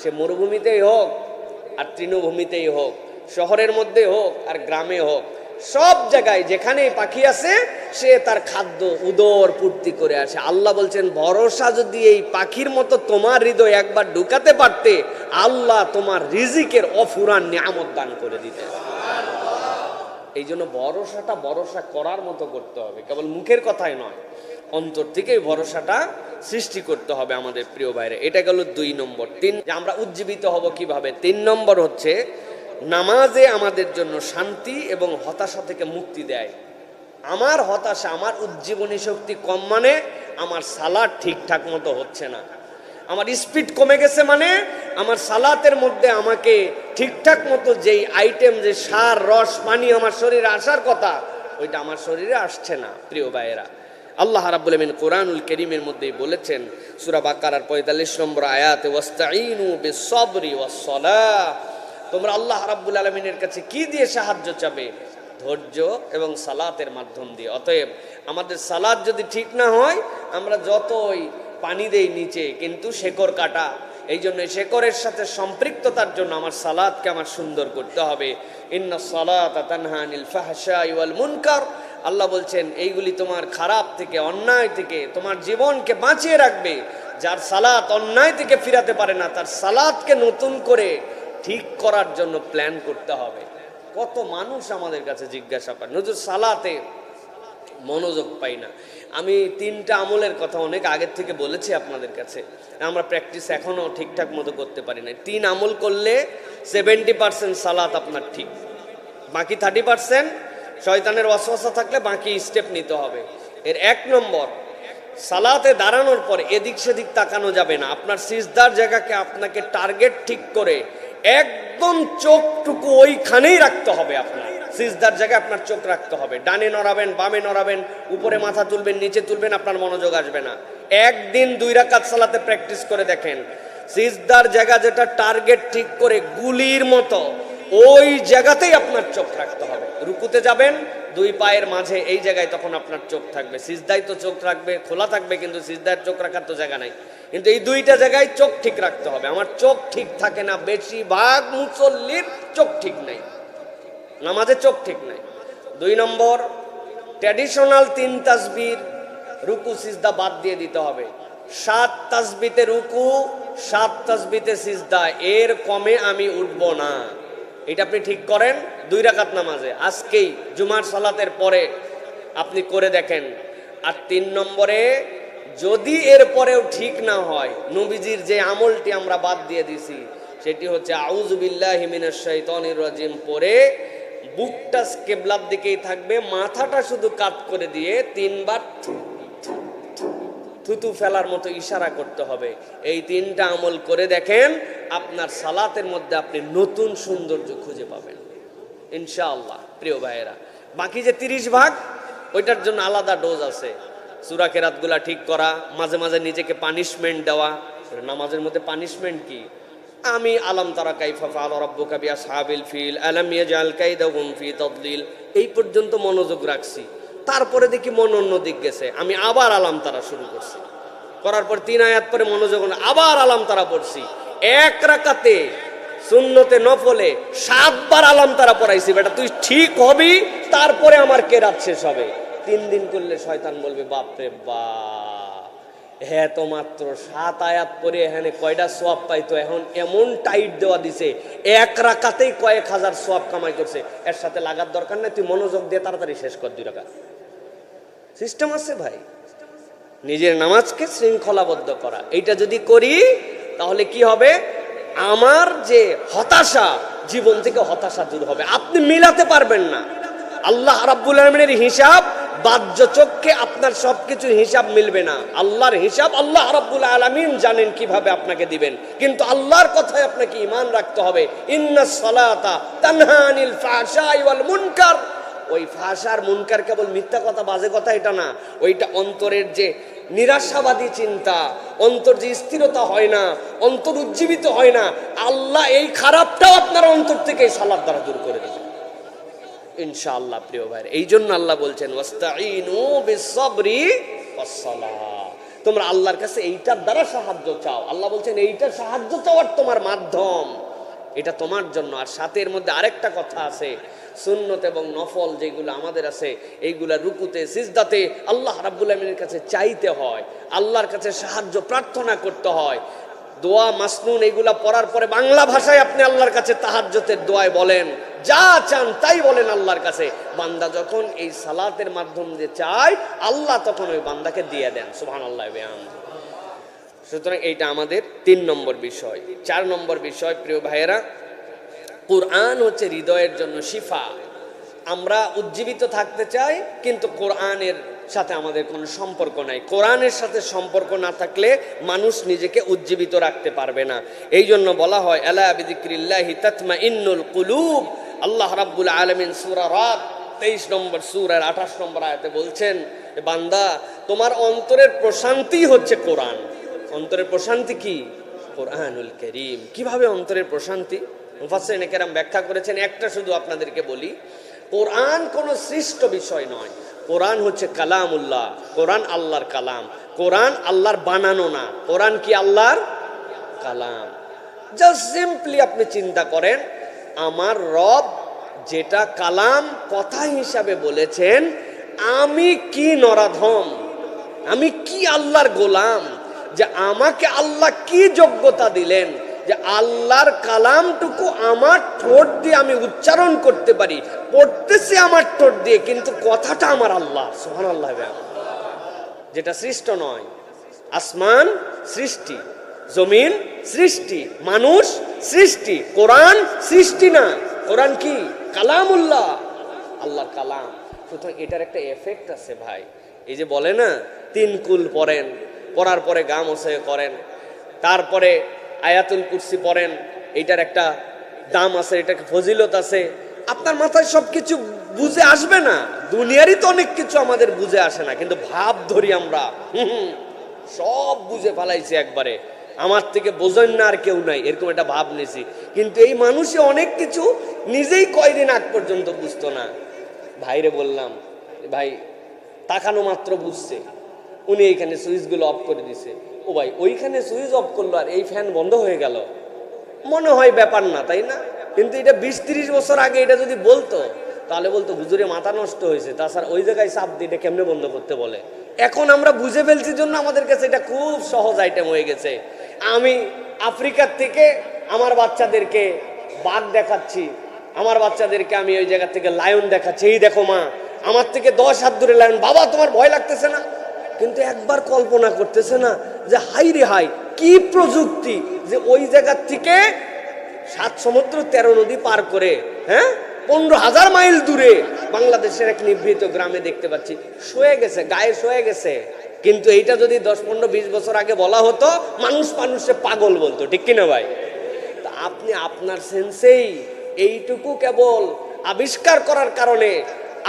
সে মরুভূমিতেই হোক আর তৃণভূমিতেই হোক, শহরের মধ্যে হোক আর গ্রামে হোক, সব জায়গায় যেখানে পাখি আছে সে তার খাদ্য উদর পূর্তি করে আসে। আল্লাহ বলছেন, ভরসা যদি এই পাখির মতো তোমার হৃদয় একবার ঢুকাতে পারতে, আল্লাহ তোমার রিজিকের অফুরান নিয়ামত দান করে দিতে। এই জন্য ভরসাটা ভরসা করার মতো করতে হবে, কেবল মুখের কথাই নয়, অন্তর থেকে ভরসাটা সৃষ্টি করতে হবে আমাদের প্রিয় ভাইরা। এটা গেল 2 নম্বর। 3, আমরা উজ্জীবিত হব কিভাবে? 3 নম্বর হচ্ছে নামাজে আমাদের জন্য শান্তি এবং হতাশা থেকে মুক্তি দেয়। আমার হতাশা, আমার উজ্জীবনী শক্তি কম মানে আমার সালাত ঠিকঠাক মতো হচ্ছে না, আমার স্পিড কমে গেছে মানে আমার সালাতের মধ্যে আমাকে ঠিকঠাক মতো যেই আইটেম, যে সার রস পানি আমার শরীরে আসার কথা, ওইটা আমার শরীরে আসছে না। প্রিয় ভাইয়েরা, আল্লাহ রাব্বুল আলামিন কোরআনুল কারীমের মধ্যেই বলেছেন, সূরা বাকারার 45 নম্বর আয়াতে, ওয়াস্তাঈনু বিস-সাবরি ওয়াস-সালাহ। তোমরা আল্লাহ রাব্বুল আলামিনের কাছে কি দিয়ে সাহায্য চাবে? ধৈর্য এবং সালাতের মাধ্যম দিয়ে। অতএব আমাদের সালাত যদি ঠিক না হয়, আমরা যতই পানি দেই নিচে, কিন্তু শেকড় কাটা। এই জন্য শেকড়ের সাথে সম্পৃক্ততার জন্য আমার সালাতকে আমার সুন্দর করতে হবে। ইন্নাস সালাতা তানহা আনিল ফাহশাই ওয়াল মুনকার। আল্লাহ বলছেন এইগুলি তোমার খারাপ থেকে, অন্যায় থেকে তোমার জীবনকে বাঁচিয়ে রাখবে। যার সালাত অন্যায় থেকে ফিরাতে পারে না, তার সালাতকে নতুন করে ঠিক করার জন্য প্ল্যান করতে হবে। কত মানুষ আমাদের কাছে জিজ্ঞাসা করে, হুজুর সালাতে মনোযোগ পাই না। আমি 3টা আমলের কথা অনেক আগের থেকে বলেছি আপনাদের কাছে, আমরা প্র্যাকটিস এখনো ঠিকঠাক মতো করতে পারি না। 3 আমল করলে 70% সালাত আপনার ঠিক, বাকি 30% শয়তানের ওয়াসওয়াসা থাকলে বাকি স্টেপ নিতে হবে। এর 1 নম্বর, সালাতে দাঁড়ানোর পর এদিক সেদিক তাকানো যাবে না। আপনার সিজদার জায়গাকে আপনাকে টার্গেট ঠিক করে একদম চোখটুকু ওইখানেই রাখতে হবে। আপনার সিজদার জায়গায় আপনার চোখ রাখতে হবে। ডানে নড়াবেন, বামে নড়াবেন, উপরে মাথা তুলবেন, নিচে তুলবেন, আপনার মনোযোগ আসবে না। একদিন 2 রাকাত সালাতে প্র্যাকটিস করে দেখেন, সিজদার জায়গা যেটা টার্গেট ঠিক করে গুলির মতো ওই জায়গাতেই আপনার চোখ রাখতে হবে। রুকুতে যাবেন, 2 পায়ের মাঝে এই জায়গায় তখন আপনার চোখ থাকবে। সিজদায় তো চোখ রাখবে, খোলা থাকবে, কিন্তু সিজদার চোখ রাখার তো জায়গা নাই। কিন্তু এই 2টা জায়গায় চোখ ঠিক রাখতে হবে। আমার চোখ ঠিক থাকে না, বেশিরভাগ মুসল্লির চোখ ঠিক নাই, নামাজে চোখ ঠিক নাই। 2 নম্বর, ট্র্যাডিশনাল 3 তাসবির রুকু সিজদা বাদ দিয়ে দিতে হবে। 7 তাসবিতে রুকু, 7 তাসবিতে সিজদা, এর কমে আমি উঠবো না। এটা আপনি ঠিক করেন 2 রাকাত নামাজে, আজকেই জুমার সালাতের পরে আপনি করে দেখেন। আর 3 নম্বরে, যদি এর পরেও ঠিক না হয়, নবীজির যে আমলটি আমরা বাদ দিয়ে দিছি সেটি হচ্ছে আউযু বিল্লাহি মিনাশ শাইতানির রাজিম পরে বুকটা কিবলার দিকেই থাকবে, মাথাটা শুধু কাত করে দিয়ে 3 বার থুতু ফেলার মতো ইশারা করতে হবে। এই 3টা আমল করে দেখেন, আপনার সালাতের মধ্যে আপনি নতুন সৌন্দর্য খুঁজে পাবেন ইনশাআল্লাহ। প্রিয় ভাইয়েরা, বাকি যে 30 ভাগ, ওইটার জন্য আলাদা ডোজ আছে। সূরা কেরাতগুলা ঠিক করা, মাঝে মাঝে নিজেকে পানিশমেন্ট দেওয়া। নামাজের মধ্যে পানিশমেন্ট কি? আমি আলাম তারা কাইফা ফাআলা রাব্বুকা বিআসহাবিল ফিল আলাম ইয়াজআল কাইদাহুম ফি তাদলিল এই পর্যন্ত মনোযোগ রাখছি। তারপরে দেখি মন অন্য দিক গেছে, আমি আবার আলাম তারা শুরু করছি। করার পর 3 আয়াত পরে মনোযোগ আবার আলাম তারা পড়ছি। 1 রাকাতে সুন্নতে নফলে 7 বার আলাম তারা পড়াইছি। বেটা তুই ঠিক হবি, তারপরে আমার কেরাত শেষ হবে। 3 দিন করলে শয়তান বলবে বাপরে বাপ, হ্যাঁ তো মাত্র 7 আয়াত পরে এখানে কয়টা সওয়াব পাইতো, এখন এমন টাইট দেওয়া দিছে 1 রাকাতেই কয়েক হাজার সওয়াব কামাই করছে। এর সাথে লাগার দরকার নাই, তুই মনোযোগ দিয়ে তাড়াতাড়ি শেষ কর 2 রাকাত। সিস্টেম আছে ভাই, নিজের নামাজকে শৃঙ্খলাবদ্ধ করা। এইটা যদি করি তাহলে কি হবে, আমার যে হতাশা, জীবন থেকে হতাশা দূর হবে। আপনি মিলাতে পারবেন না, আল্লাহ রাব্বুল আলামিনের হিসাব বাহ্য চক্ষে আপনার সবকিছু হিসাব মিলবে না। আল্লাহর হিসাব আল্লাহ রাব্বুল আলামিন জানেন কিভাবে আপনাকে দিবেন, কিন্তু আল্লাহর কথায় আপনাকে ঈমান রাখতে হবে। ইন্নাস সালাতা তানহা আনিল ফাহশাই ওয়াল মুনকার। ওই ফাহশার মুনকার কেবল মিথ্যা কথা, বাজে কথা এটা না, ওইটা অন্তরের যে নিরাশাবাদী চিন্তা, অন্তর যে স্থিরতা হয় না, অন্তর উজ্জীবিত হয় না, আল্লাহ এই খারাপটাও আপনার অন্তর থেকে সালাত দ্বারা দূর করে দেবেন ইনশাআল্লাহ। প্রিয় ভাই, এই জন্য আল্লাহ বলছেন ওয়াস্তাঈনু বিস-সাবরি ওয়াস-সালাহ, তোমরা আল্লাহর কাছে এইটার দ্বারা সাহায্য চাও। আল্লাহ বলছেন এইটা সাহায্য চাওয়ার তোমার মাধ্যম, এটা তোমার জন্য। আর সাথের মধ্যে আরেকটা কথা আছে, সুন্নত এবং নফল যেগুলো আমাদের আছে, এইগুলা রুকুতে সিজদাতে আল্লাহ রাব্বুল আলামিনের কাছে চাইতে হয়, আল্লাহর কাছে সাহায্য প্রার্থনা করতে হয়। দোয়া মাসনুন এগুলা পড়ার পরে বাংলা ভাষায় আপনি আল্লাহর কাছে তাহাজ্জুদের দোয়ায় বলেন, যা চান তাই বলেন আল্লাহর কাছে। বান্দা যখন এই সালাতের মাধ্যম দিয়ে চায়, আল্লাহ তখন ওই বান্দাকে দিয়ে দেন। সুবহানাল্লাহ ওয়া বিহামদিহি। সুতরাং এইটা আমাদের 3 নম্বর বিষয়। 4 নম্বর বিষয়, প্রিয় ভাইয়েরা, কোরআন হচ্ছে হৃদয়ের জন্য শিফা। আমরা উজ্জীবিত থাকতে চাই, কিন্তু কোরআনের সাথে আমাদের কোনো সম্পর্ক নাই। কোরআনের সাথে সম্পর্ক না থাকলে মানুষ নিজেকে উজ্জীবিত রাখতে পারবে না। এই জন্য বলা হয় আলা বিযিকরিল্লাহি তাতমাইন্নুল কুলুব। আল্লাহ রাব্বুল আলামিন সূরা রাদ 23 নম্বর সূরার 28 নম্বর আয়াতে বলছেন, বান্দা তোমার অন্তরের প্রশান্তি হচ্ছে কোরআন। অন্তরের প্রশান্তি কি? কোরআনুল কারীম। কিভাবে অন্তরের প্রশান্তি? মুফাসসিরিনে কেরাম ব্যাখ্যা করেছেন, একটা শুধু আপনাদেরকে বলি। কোরআন কোনো সৃষ্ট বিষয় নয়, কোরআন হচ্ছে কালামুল্লাহ। কোরআন আল্লাহর কালাম, কোরআন আল্লাহর বানানো না, কোরআন কি আল্লাহর কালাম। জাস্ট সিম্পলি আপনি চিন্তা করেন, আমার রব যেটা কালাম কথা হিসাবে বলেছেন, আমি কি নরাধম, আমি কি আল্লাহর গোলাম, যে আমাকে আল্লাহ কি যোগ্যতা দিলেন যে আল্লাহর কালামটুকু আমার ঠোঁট দিয়ে আমি উচ্চারণ করতে পারি, পড়তেছি আমার ঠোঁট দিয়ে, কিন্তু কথাটা আমার আল্লাহ। সুবহানাল্লাহ। যেটা সৃষ্ট নয়, আসমান সৃষ্টি, জমিন সৃষ্টি, মানুষ সৃষ্টি, কোরআন সৃষ্টি না। কোরআন কি? কালামুল্লাহ, আল্লাহর কালাম। সুতরাং এটার একটা এফেক্ট আছে ভাই। এই যে বলে না 3 কুল পড়েন, পড়ার পরে গা মোছে করেন, তারপরে আয়াতুল কুরসি পড়েন, এইটার একটা দাম আছে, এটা ফজিলত আছে। আপনার মাথায় সবকিছু বুঝে আসবে না, দুনিয়ারই তো অনেক কিছু আমাদের বুঝে আসে না, কিন্তু ভাব ধরি আমরা সব বুঝে ফেলাইছি একবারে, আমার থেকে বোঝেন না আর কেউ নাই, এরকম একটা ভাব নিয়েছি। কিন্তু এই মানুষে অনেক কিছু নিজেই কয়দিন আগ পর্যন্ত বুঝতো না। ভাইরে বললাম, ভাই তাকানো মাত্র বুঝছে, উনি এইখানে সুইচগুলো অফ করে দিছে। ও ভাই, ওইখানে সুইচ অফ করলো আর এই ফ্যান বন্ধ হয়ে গেল, মনে হয় ব্যাপার না, তাই না? কিন্তু এটা 20-30 বছর আগে এটা যদি বলতো, তাহলে বলতো হুজুরে মাথা নষ্ট হয়েছে, তাছাড়া ওই জায়গায় চাপ দিয়ে এটা কেমনে বন্ধ করতে বলে। এখন আমরা বুঝে ফেলছি জন্য আমাদের কাছে এটা খুব সহজ আইটেম হয়ে গেছে। আমি আফ্রিকার থেকে আমার বাচ্চাদেরকে বাঘ দেখাচ্ছি, আমার বাচ্চাদেরকে আমি ওই জায়গা থেকে লায়ন দেখাচ্ছি, এই দেখো মা, আমার থেকে 10 হাত দূরে লায়ন, বাবা তোমার ভয় লাগতেছে না? কিন্তু একবার কল্পনা করতেছে না যে হাই রে হাই, কি প্রযুক্তি যে ওই জায়গার থেকে 7 সমুদ্র 13 নদী পার করে, হ্যাঁ, 15,000 মাইল দূরে বাংলাদেশের এক নিভৃত গ্রামে দেখতে পাচ্ছি, শুয়ে গেছে, গায়ে শুয়ে গেছে। কিন্তু এইটা যদি 10-15-20 বছর আগে বলা হতো, মানুষে পাগল বলতো, ঠিক কিনা ভাই? তা আপনি আপনার সেন্সেই এইটুকু কেবল আবিষ্কার করার কারণে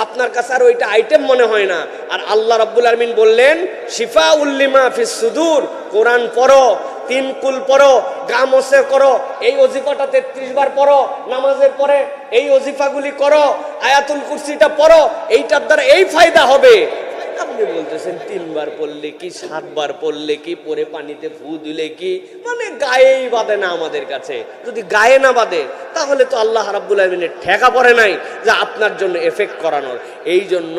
আপনার কাছে আর ওইটা আইটেম মনে হয় না। আর আল্লাহ রাব্বুল আলামিন বললেন শিফাউল লিমা ফিস সুদূর, কোরআন পড়ো, 3 কুল পড়ো, গা মোছে করো, এই ওজিফাটা 33 বার পড়ো, নামাজের পরে এই ওজিফাগুলি করো, আয়াতুল কুরসিটা পড়ো, এইটার দ্বারা এই ফায়দা হবে। আপনি বলতেছেন 3 বার পড়লে কি, 7 বার পড়লে কি, পরে পানিতে ফু দিলে কি, মানে গায়েই বাঁধে না আমাদের কাছে। যদি গায়ে না বাঁধে তাহলে তো আল্লাহ রাব্বুল আলামিনের ঠেকা পড়ে নাই যে আপনার জন্য এফেক্ট করানোর। এই জন্য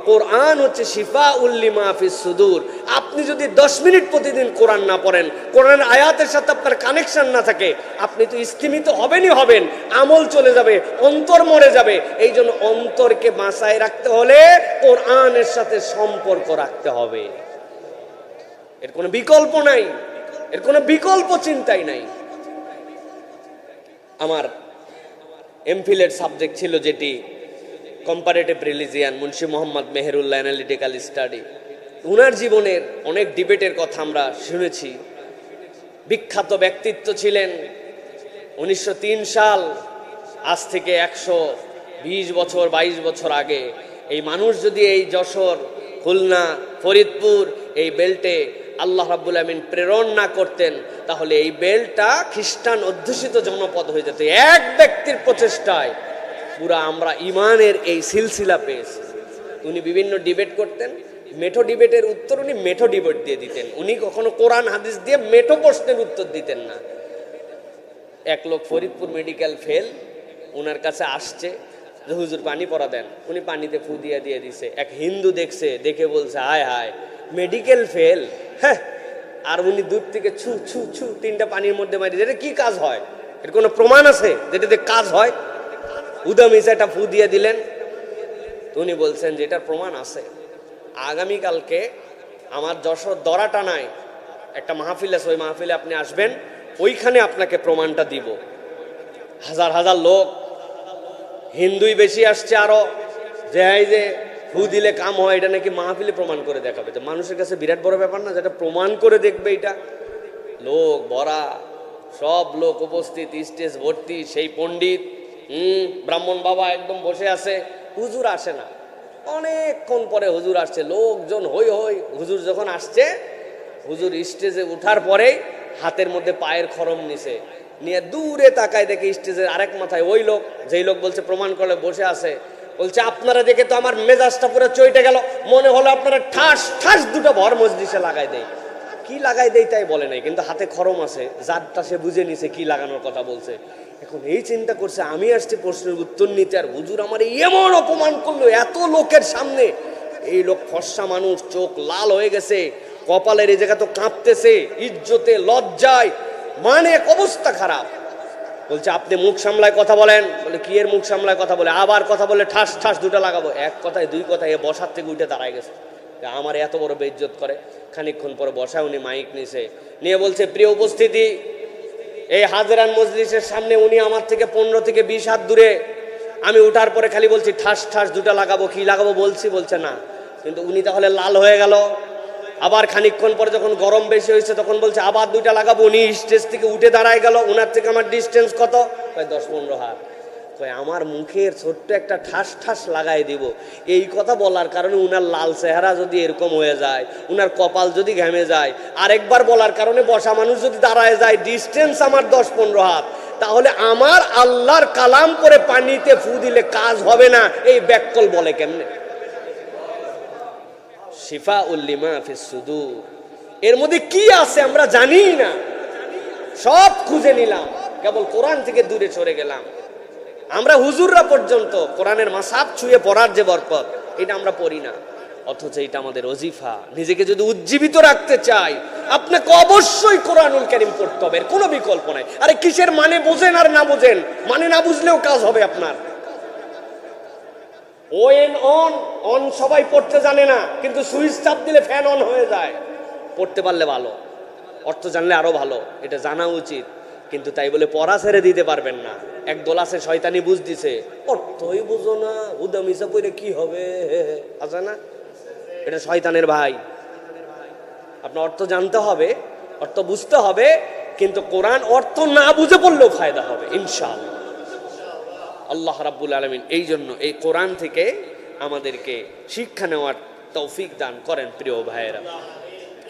কোরআন হচ্ছে শিফাউল লিমা ফিস সুদূর। আপনি যদি 10 মিনিট প্রতিদিন কোরআন না পড়েন, কোরআনের আয়াতের সাথে আপনার কানেকশন না থাকে, আপনি তো ইস্তিমিত হবেনই হবেন, আমল চলে যাবে, অন্তর মরে যাবে। এই জন্য অন্তরকে বাঁচায় রাখতে হলে কোরআনের সাথে সম্পর্ক রাখতে হবে। এর কোনো বিকল্প নাই, এর কোনো বিকল্প চিন্তাই নাই। আমার এমফিলের সাবজেক্ট ছিল যেটি comparative religion, Munshi Mohammad Meherullah analytical study. উনার জীবনের অনেক ডিবেটের কথা আমরা শুনেছি। বিখ্যাত ব্যক্তিত্ব ছিলেন। 1903 সাল, আজ থেকে 120 বছর 22 বছর আগে এই মানুষ যদি এই যশোর, খুলনা, ফরিদপুর এই বেল্টে আল্লাহ রাব্বুল আমিন প্রেরণ না করতেন, তাহলে এই বেল্টটা খ্রিস্টান অধ্যুষিত জনপদ হয়ে যেত। এক ব্যক্তির প্রচেষ্টায় পুরা আমরা ইমানের এই সিলসিলা পেয়েছি। উনি বিভিন্ন ডিবেট করতেন, মেঠো ডিবেটের উত্তর উনি মেঠো ডিবেট দিয়ে দিতেন। উনি কখনো কোরআন হাদিস দিয়ে মেঠো প্রশ্নের উত্তর দিতেন না। এক লোক ফরিদপুর মেডিকেল ফেল, ওনার কাছে আসছে যে হুজুর পানি পড়া দেন। উনি পানিতে ফু দিয়ে দিছে। এক হিন্দু দেখছে, দেখে বলছে হায় হায়, মেডিকেল ফেল, হ্যাঁ। আর উনি দূর থেকে ছু ছু ছু 3টা পানির মধ্যে মারি, এটা কি কাজ হয়? এর কোনো প্রমাণ আছে যেটাতে কাজ হয়? উদামিস একটা ফু দিয়ে দিলেন। তো উনি বলছেন যে এটার প্রমাণ আছে। আগামীকালকে আমার যশোর দরাটানায় একটা মাহফিল আছে, ওই মাহফিলে আপনি আসবেন, ওইখানে আপনাকে প্রমাণটা দিব। হাজার হাজার লোক, হিন্দুই বেশি আসছে আরো, যে এই যে ফু দিলে কাম হয়, এটা নাকি মাহফিলে প্রমাণ করে দেখাবে। তো মানুষের কাছে বিরাট বড় ব্যাপার না, যেটা প্রমাণ করে দেখবে। এটা লোক ভরা, সব লোক উপস্থিত, স্টেজ ভর্তি, সেই পণ্ডিত, ব্রাহ্মণ বাবা একদম বসে আছে। হুজুর আসে না, অনেকক্ষণ পরে হুজুর আসছে, লোকজন হই হই। হুজুর যখন আসছে, হুজুর স্টেজে উঠার পরেই হাতের মধ্যে পায়ের খরম নিছে, নিয়ে দূরে তাকায় দেখে স্টেজের আরেক মাথায় ওই লোক, যেই লোক বলছে প্রমাণ করলে বসে আছে, বলছে আপনারা দেখে তো আমার মেজাজটা পুরো চইটে গেল, মনে হলো আপনারা ঠাস ঠাস 2টা ভর মজলিসে লাগাই দেয়। কি লাগাই দেয় তাই বলে নাই, কিন্তু হাতে খরম আছে, যারটা সে বুঝে নিছে কি লাগানোর কথা বলছে। এখন এই চিন্তা করছে আমি আসছি প্রশ্নের উত্তর নিতে, আর হুজুর আমার এমন অপমান করলো এত লোকের সামনে। এই লোক ফর্সা মানুষ, চোখ লাল হয়ে গেছে, কপালের এই জায়গা তো কাঁপতেছে, ইজ্জতে লজ্জায়, মানে এক অবস্থা খারাপ। বলছে আপনি মুখ সামলায় কথা বলেন। বলে কি এর মুখ সামলায় কথা বলে? আবার কথা বলে ঠাস ঠাস দুটো লাগাবো। এক কথায় দুই কথায় এ বসার থেকে উঠে দাঁড়ায় গেছে, আমার এত বড় বেইজ্জত করে। খানিকক্ষণ পরে বসায় উনি মাইক নিছে, নিয়ে বলছে প্রিয় উপস্থিতি, এই হাজরান মজলিসের সামনে উনি আমার থেকে 15 থেকে 20 হাত দূরে। আমি উঠার পরে খালি বলছি ঠাস ঠাস দুটো লাগাবো, কি লাগাবো বলছি, বলছে না। কিন্তু উনি তাহলে লাল হয়ে গেল। আবার খানিকক্ষণ পরে যখন গরম বেশি হয়েছে তখন বলছে আবার দুইটা লাগাবো। উনি স্টেজ থেকে উঠে দাঁড়ায় গেল। ওনার থেকে আমার ডিস্টেন্স কত? প্রায় 10-15 হাত। আমার মুখের ছোট্ট একটা ঠাস ঠাস লাগাই দিব। এই কথা বলার কারণে উনার লাল চেহারা যদি এরকম হয়ে যায়, উনার কপাল যদি ঘেমে যায়, আরেকবার বলার কারণে বসা মানুষ যদি দাঁড়ায় যায়, ডিস্টেন্স আমার 10-15 হাত, তাহলে আমার আল্লাহর কালাম করে পানিতে ফু দিলে কাজ হবে না। এই ব্যাককল বলে কেমনে? শিফা উল্লিমা ফিস সুদূর, এর মধ্যে কি আছে আমরা জানি না। সব খুঁজে নিলাম, কেবল কোরআন থেকে দূরে সরে গেলাম। আমরা হুজুররা পর্যন্ত কোরআনের মাসাব ছুঁয়ে পড়ার যে বরকত, এটা আমরা পড়ি না, অথচ এটা আমাদের ওজিফা। নিজেকে যদি উজ্জীবিত রাখতে চাই, আপনাকে অবশ্যই কোরআনুল কারীম পড়তে হবে, কোনো বিকল্প নাই। আরে কিসের মানে বোঝেন আর না বোঝেন, মানে না বুঝলেও কাজ হবে আপনার। অন সবাই পড়তে জানে না, কিন্তু সুইচ চাপ দিলে ফ্যান অন হয়ে যায়। পড়তে পারলে ভালো, অর্থ জানলে আরো ভালো, এটা জানা উচিত। কিন্তু তাই বলে পড়া ছেড়ে দিতে পারবেন না। একদল আছে শয়তানি বুঝ দিছে, অর্থই বুঝো না, উদামিসা পড়ে কি হবে, আছে না? এটা শয়তানের ভাই। আপনার অর্থ জানতে হবে, অর্থ বুঝতে হবে, কিন্তু কোরআন অর্থ না বুঝে পড়লেও ফায়দা হবে ইনশাআল্লাহ। আল্লাহ রাব্বুল আলামিন এই জন্য এই কোরআন থেকে আমাদেরকে শিক্ষা নেওয়ার তৌফিক দান করেন। প্রিয় ভাইয়েরা,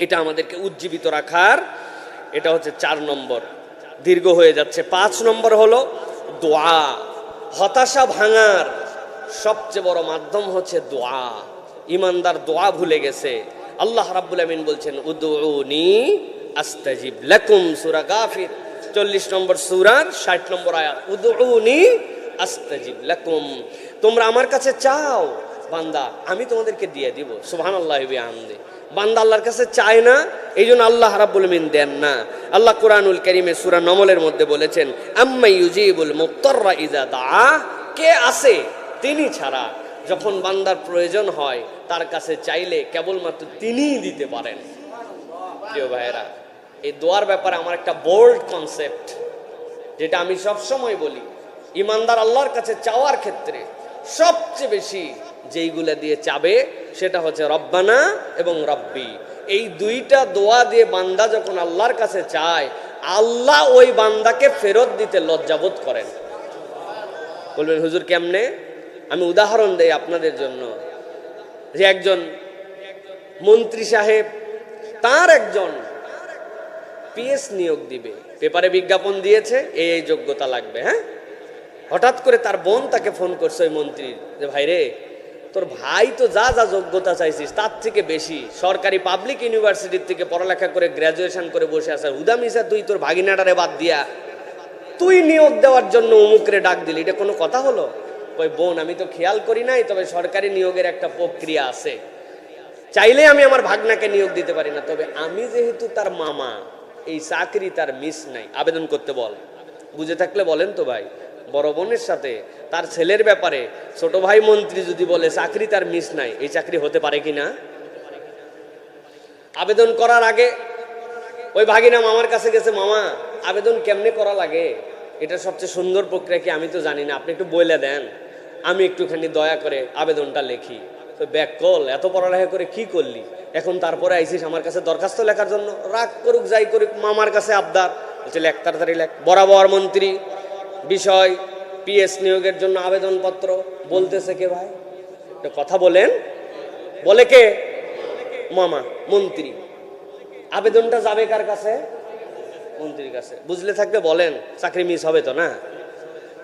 এটা আমাদেরকে উজ্জীবিত রাখার, এটা হচ্ছে 4 নম্বর। দীর্ঘ হয়ে যাচ্ছে। 5 নম্বর হলো দোয়া। হতাশা ভাঙার সবচেয়ে বড় মাধ্যম হচ্ছে দোয়া। ইমানদার দোয়া ভুলে গেছে। আল্লাহ রাব্বুল আমিন বলছেন উদউনি আস্তাজিব লাকুম, সূরা গাফির 40 নম্বর সূরার 60 নম্বর আয়াত। উদউনি আস্তাজিব লাকুম, তোমরা আমার কাছে চাও বান্দা, আমি তোমাদেরকে দিয়ে দিব। সুবহানাল্লাহি বিহামদি। বান্দা আল্লাহর কাছে চায় না, এই জন্য আল্লাহ রাব্বুল আমিন দেন না। আল্লাহ কুরআনুল কারীমে সূরা নমলের মধ্যে বলেছেন আম্মা ইউজিবুল মুত্তাররা ইযা দাআ, কে আছে তিনি ছাড়া যখন বান্দার প্রয়োজন হয় তার কাছে চাইলে কেবলমাত্র তিনিই দিতে পারেন। প্রিয় ভাইয়েরা, এই দোয়ার ব্যাপারে আমার একটা বোল্ড কনসেপ্ট, যেটা আমি সব সময় বলি, ইমানদার আল্লাহর কাছে চাওয়ার ক্ষেত্রে সবচেয়ে বেশি যেইগুলা দিয়ে চাবে সেটা হচ্ছে রব্বানা এবং রব্বি। এই দুইটা দোয়া দিয়ে বান্দা যখন আল্লাহর কাছে চায়, আল্লাহ ওই বান্দাকে ফেরত দিতে লজ্জাবোধ করেন। বলবেন হুজুর কেমনে? আমি উদাহরণ দেই আপনাদের জন্য, যে একজন মন্ত্রী সাহেব, তার একজন পিএস নিয়োগ দিবে, পেপারে বিজ্ঞাপন দিয়েছে এই যোগ্যতা লাগবে। হ্যাঁ, হঠাৎ করে তার বোন তাকে ফোন করছে ওই মন্ত্রীর, যে ভাই রে, তোর ভাই তো যা যা যোগ্যতা চাইছিস তার থেকে বেশি সরকারি পাবলিক ইউনিভার্সিটির থেকে পড়ালেখা করে গ্র্যাজুয়েশন করে বসে আছে, হুদামিসা তুই তোর ভাগিনাটারে বাদ দিয়া তুই নিয়োগ দেওয়ার জন্য উমুকরে ডাক দিলি, এটা কোনো কথা হলো? ওই বোন, আমি তো খেয়াল করি নাই, তবে সরকারি নিয়োগের একটা প্রক্রিয়া আছে, চাইলে আমি আমার ভাগনাকে নিয়োগ দিতে পারি না, তবে আমি যেহেতু তার মামা, এই চাকরি তার মিস নাই, আবেদন করতে বল। বুঝে থাকলে বলেন তো ভাই। বড় বোনের সাথে তার ছেলের ব্যাপারে ছোট ভাই মন্ত্রী যদি বলে চাকরি তার মিস নাই, এই চাকরি হতে পারে কিনা? আবেদন করার আগে ওই ভাগিনা মামার কাছে গেছে, মামা আবেদন কেমনে করা লাগে, এটা সবচেয়ে সুন্দর প্রক্রিয়া কি আমি তো জানি না, আপনি একটু বলে দেন, আমি একটুখানি দয়া করে আবেদনটা লিখি। তো ব্যাককল, এত পড়ালেখা করে কি করলি, এখন তারপরে আইসিস আমার কাছে দরখাস্ত লেখার জন্য? রাগ করুক যাই করুক, মামার কাছে আবদার, বলছে লেখ, তাড়াতাড়ি লেখ। বরাবর মন্ত্রী বিষয় পিএস নিয়োগের জন্য আবেদনপত্র, বলতেছে কে ভাই? কথা বলেন, বলে কে? মামা, মন্ত্রী। আবেদনটা যাবে কার কাছে? মন্ত্রীর কাছে। বুঝলে থাকবে বলেন, চাকরি মিস হবে তো না?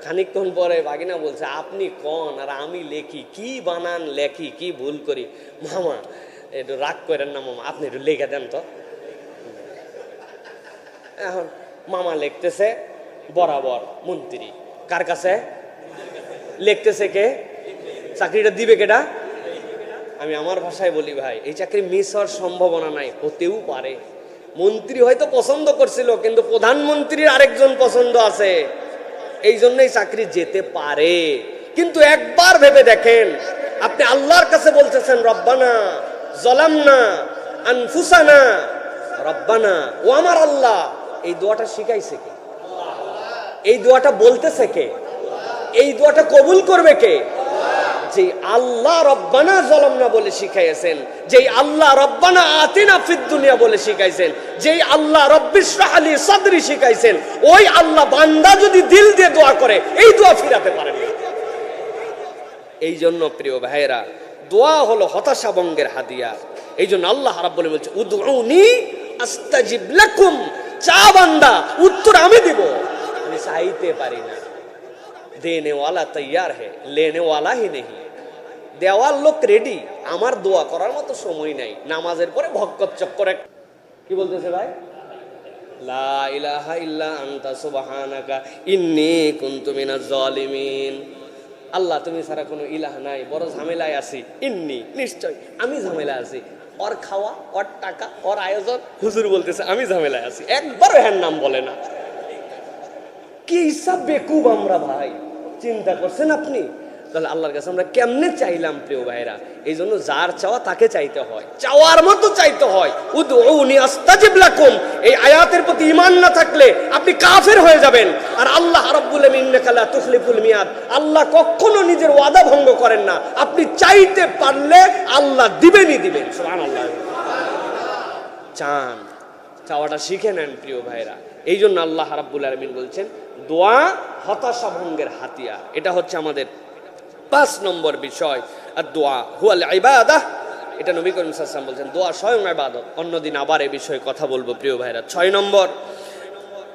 খানিকক্ষণ পরে ভাগিনা বলছে, আপনি কন আর আমি লেখি, কি বানান লেখি, কি ভুল করি। মামা একটু রাগ করেন না মামা, আপনি একটু লেখা দেন তো। এখন মামা লিখতেছে বরাবর মন্ত্রী কার কাছে লিখতেছে, কে চাকরিটা দিবে, কেটা? আমি আমার ভাষায় বলি ভাই, এই চাকরি মিস হওয়ার সম্ভাবনা নাই, হতেও পারে। মন্ত্রী হয়তো পছন্দ করছিল, কিন্তু প্রধানমন্ত্রীর আরেকজন পছন্দ আছে, এই জন্যই চাকরি যেতে পারে। কিন্তু একবার ভেবে দেখেন, আপনি আল্লাহর কাছে বলতেছেন রব্বানা যালামনা আনফুসানা, রব্বানা, ও আমার আল্লাহ। এই দোয়াটা শিখাইছে কে? এই দোয়াটা বলতেছে কে? এই দোয়াটা কবুল করবে কে? যে আল্লাহ রব্বানা যালামনা বলে শিখাইছেন, যেই আল্লাহ রব্বানা আতিনা ফিদ দুনিয়া বলে শিখাইছেন, যেই আল্লাহ রব্বিশরাহ লি সাদরি শিখাইছেন, ওই আল্লাহ বান্দা যদি দিল দিয়ে দোয়া করে এই দোয়া ফিরাতে পারেন না। এই জন্য প্রিয় ভাইরা, দোয়া হলো হতাশা ভঙ্গের হাদিয়া। এই জন্য আল্লাহ রাব্বুল আলামিন বলছে উদউনি আস্তাজিব লাকুম, চা বান্দা, উত্তর আমি দিব। আমি চাইতে পারি না, দেনে ওয়ালা তৈয়ার হে, লেনে ওয়ালা হি নেই। দেওয়ার লোক রেডি, আমার দোয়া করার মতো সময় নাই। নামাজের পরে ভক্কত চক্করে কি বলতেছে ভাই? লা ইলাহা ইল্লা আনতা সুবহানাকা ইন্নী কুনতু মিনাজ জালিমিন। আল্লাহ তুমি ছাড়া কোনো ইলাহ নাই, বড় ঝামেলায় আছি। ইন্নী, নিশ্চয় আমি ঝামেলা আছি। ওর খাওয়া, ওর টাকা, ওর আয়োজন, হুজুর বলতেছে আমি ঝামেলায় আছি, একবারও হ্যাঁ নাম বলে না। কি হিসাব বেকুব আমরা ভাই, চিন্তা করছেন আপনি? তাহলে আল্লাহর কাছে আমরা কেমনে চাইলাম প্রিয় ভাইরা? এই জন্য যার চাওয়া তাকে চাইতে হয়, চাওয়ার মতো চাইতে হয়। উদউনি আস্তাজিব লাকুম, এই আয়াতের প্রতি ঈমান না থাকলে আপনি কাফের হয়ে যাবেন। আর আল্লাহ রাব্বুল আলামিন ইন্নাকা লা তুখলিফুল মিয়াদ, আল্লাহ কখনো নিজের ওয়াদা ভঙ্গ করেন না। আপনি চাইতে পারলে আল্লাহ দিবেনই দিবেন। সুবহানাল্লাহ। চান, চাওয়াটা শিখে নেন প্রিয় ভাইরা। এই জন্য আল্লাহ রাব্বুল আলামিন বলছেন দোয়া হতাশা ভঙ্গের হাতিয়ার। এটা হচ্ছে আমাদের 5 নম্বর বিষয়। আর দোয়া হুয়াল ইবাদাহ, এটা নবী করিম সাল্লাল্লাহু আলাইহি ওয়াসাল্লাম বলছেন দোয়া স্বয়ং ইবাদত। অন্যদিন আবার এই বিষয়ে কথা বলবো প্রিয় ভাইরা। 6 নম্বর,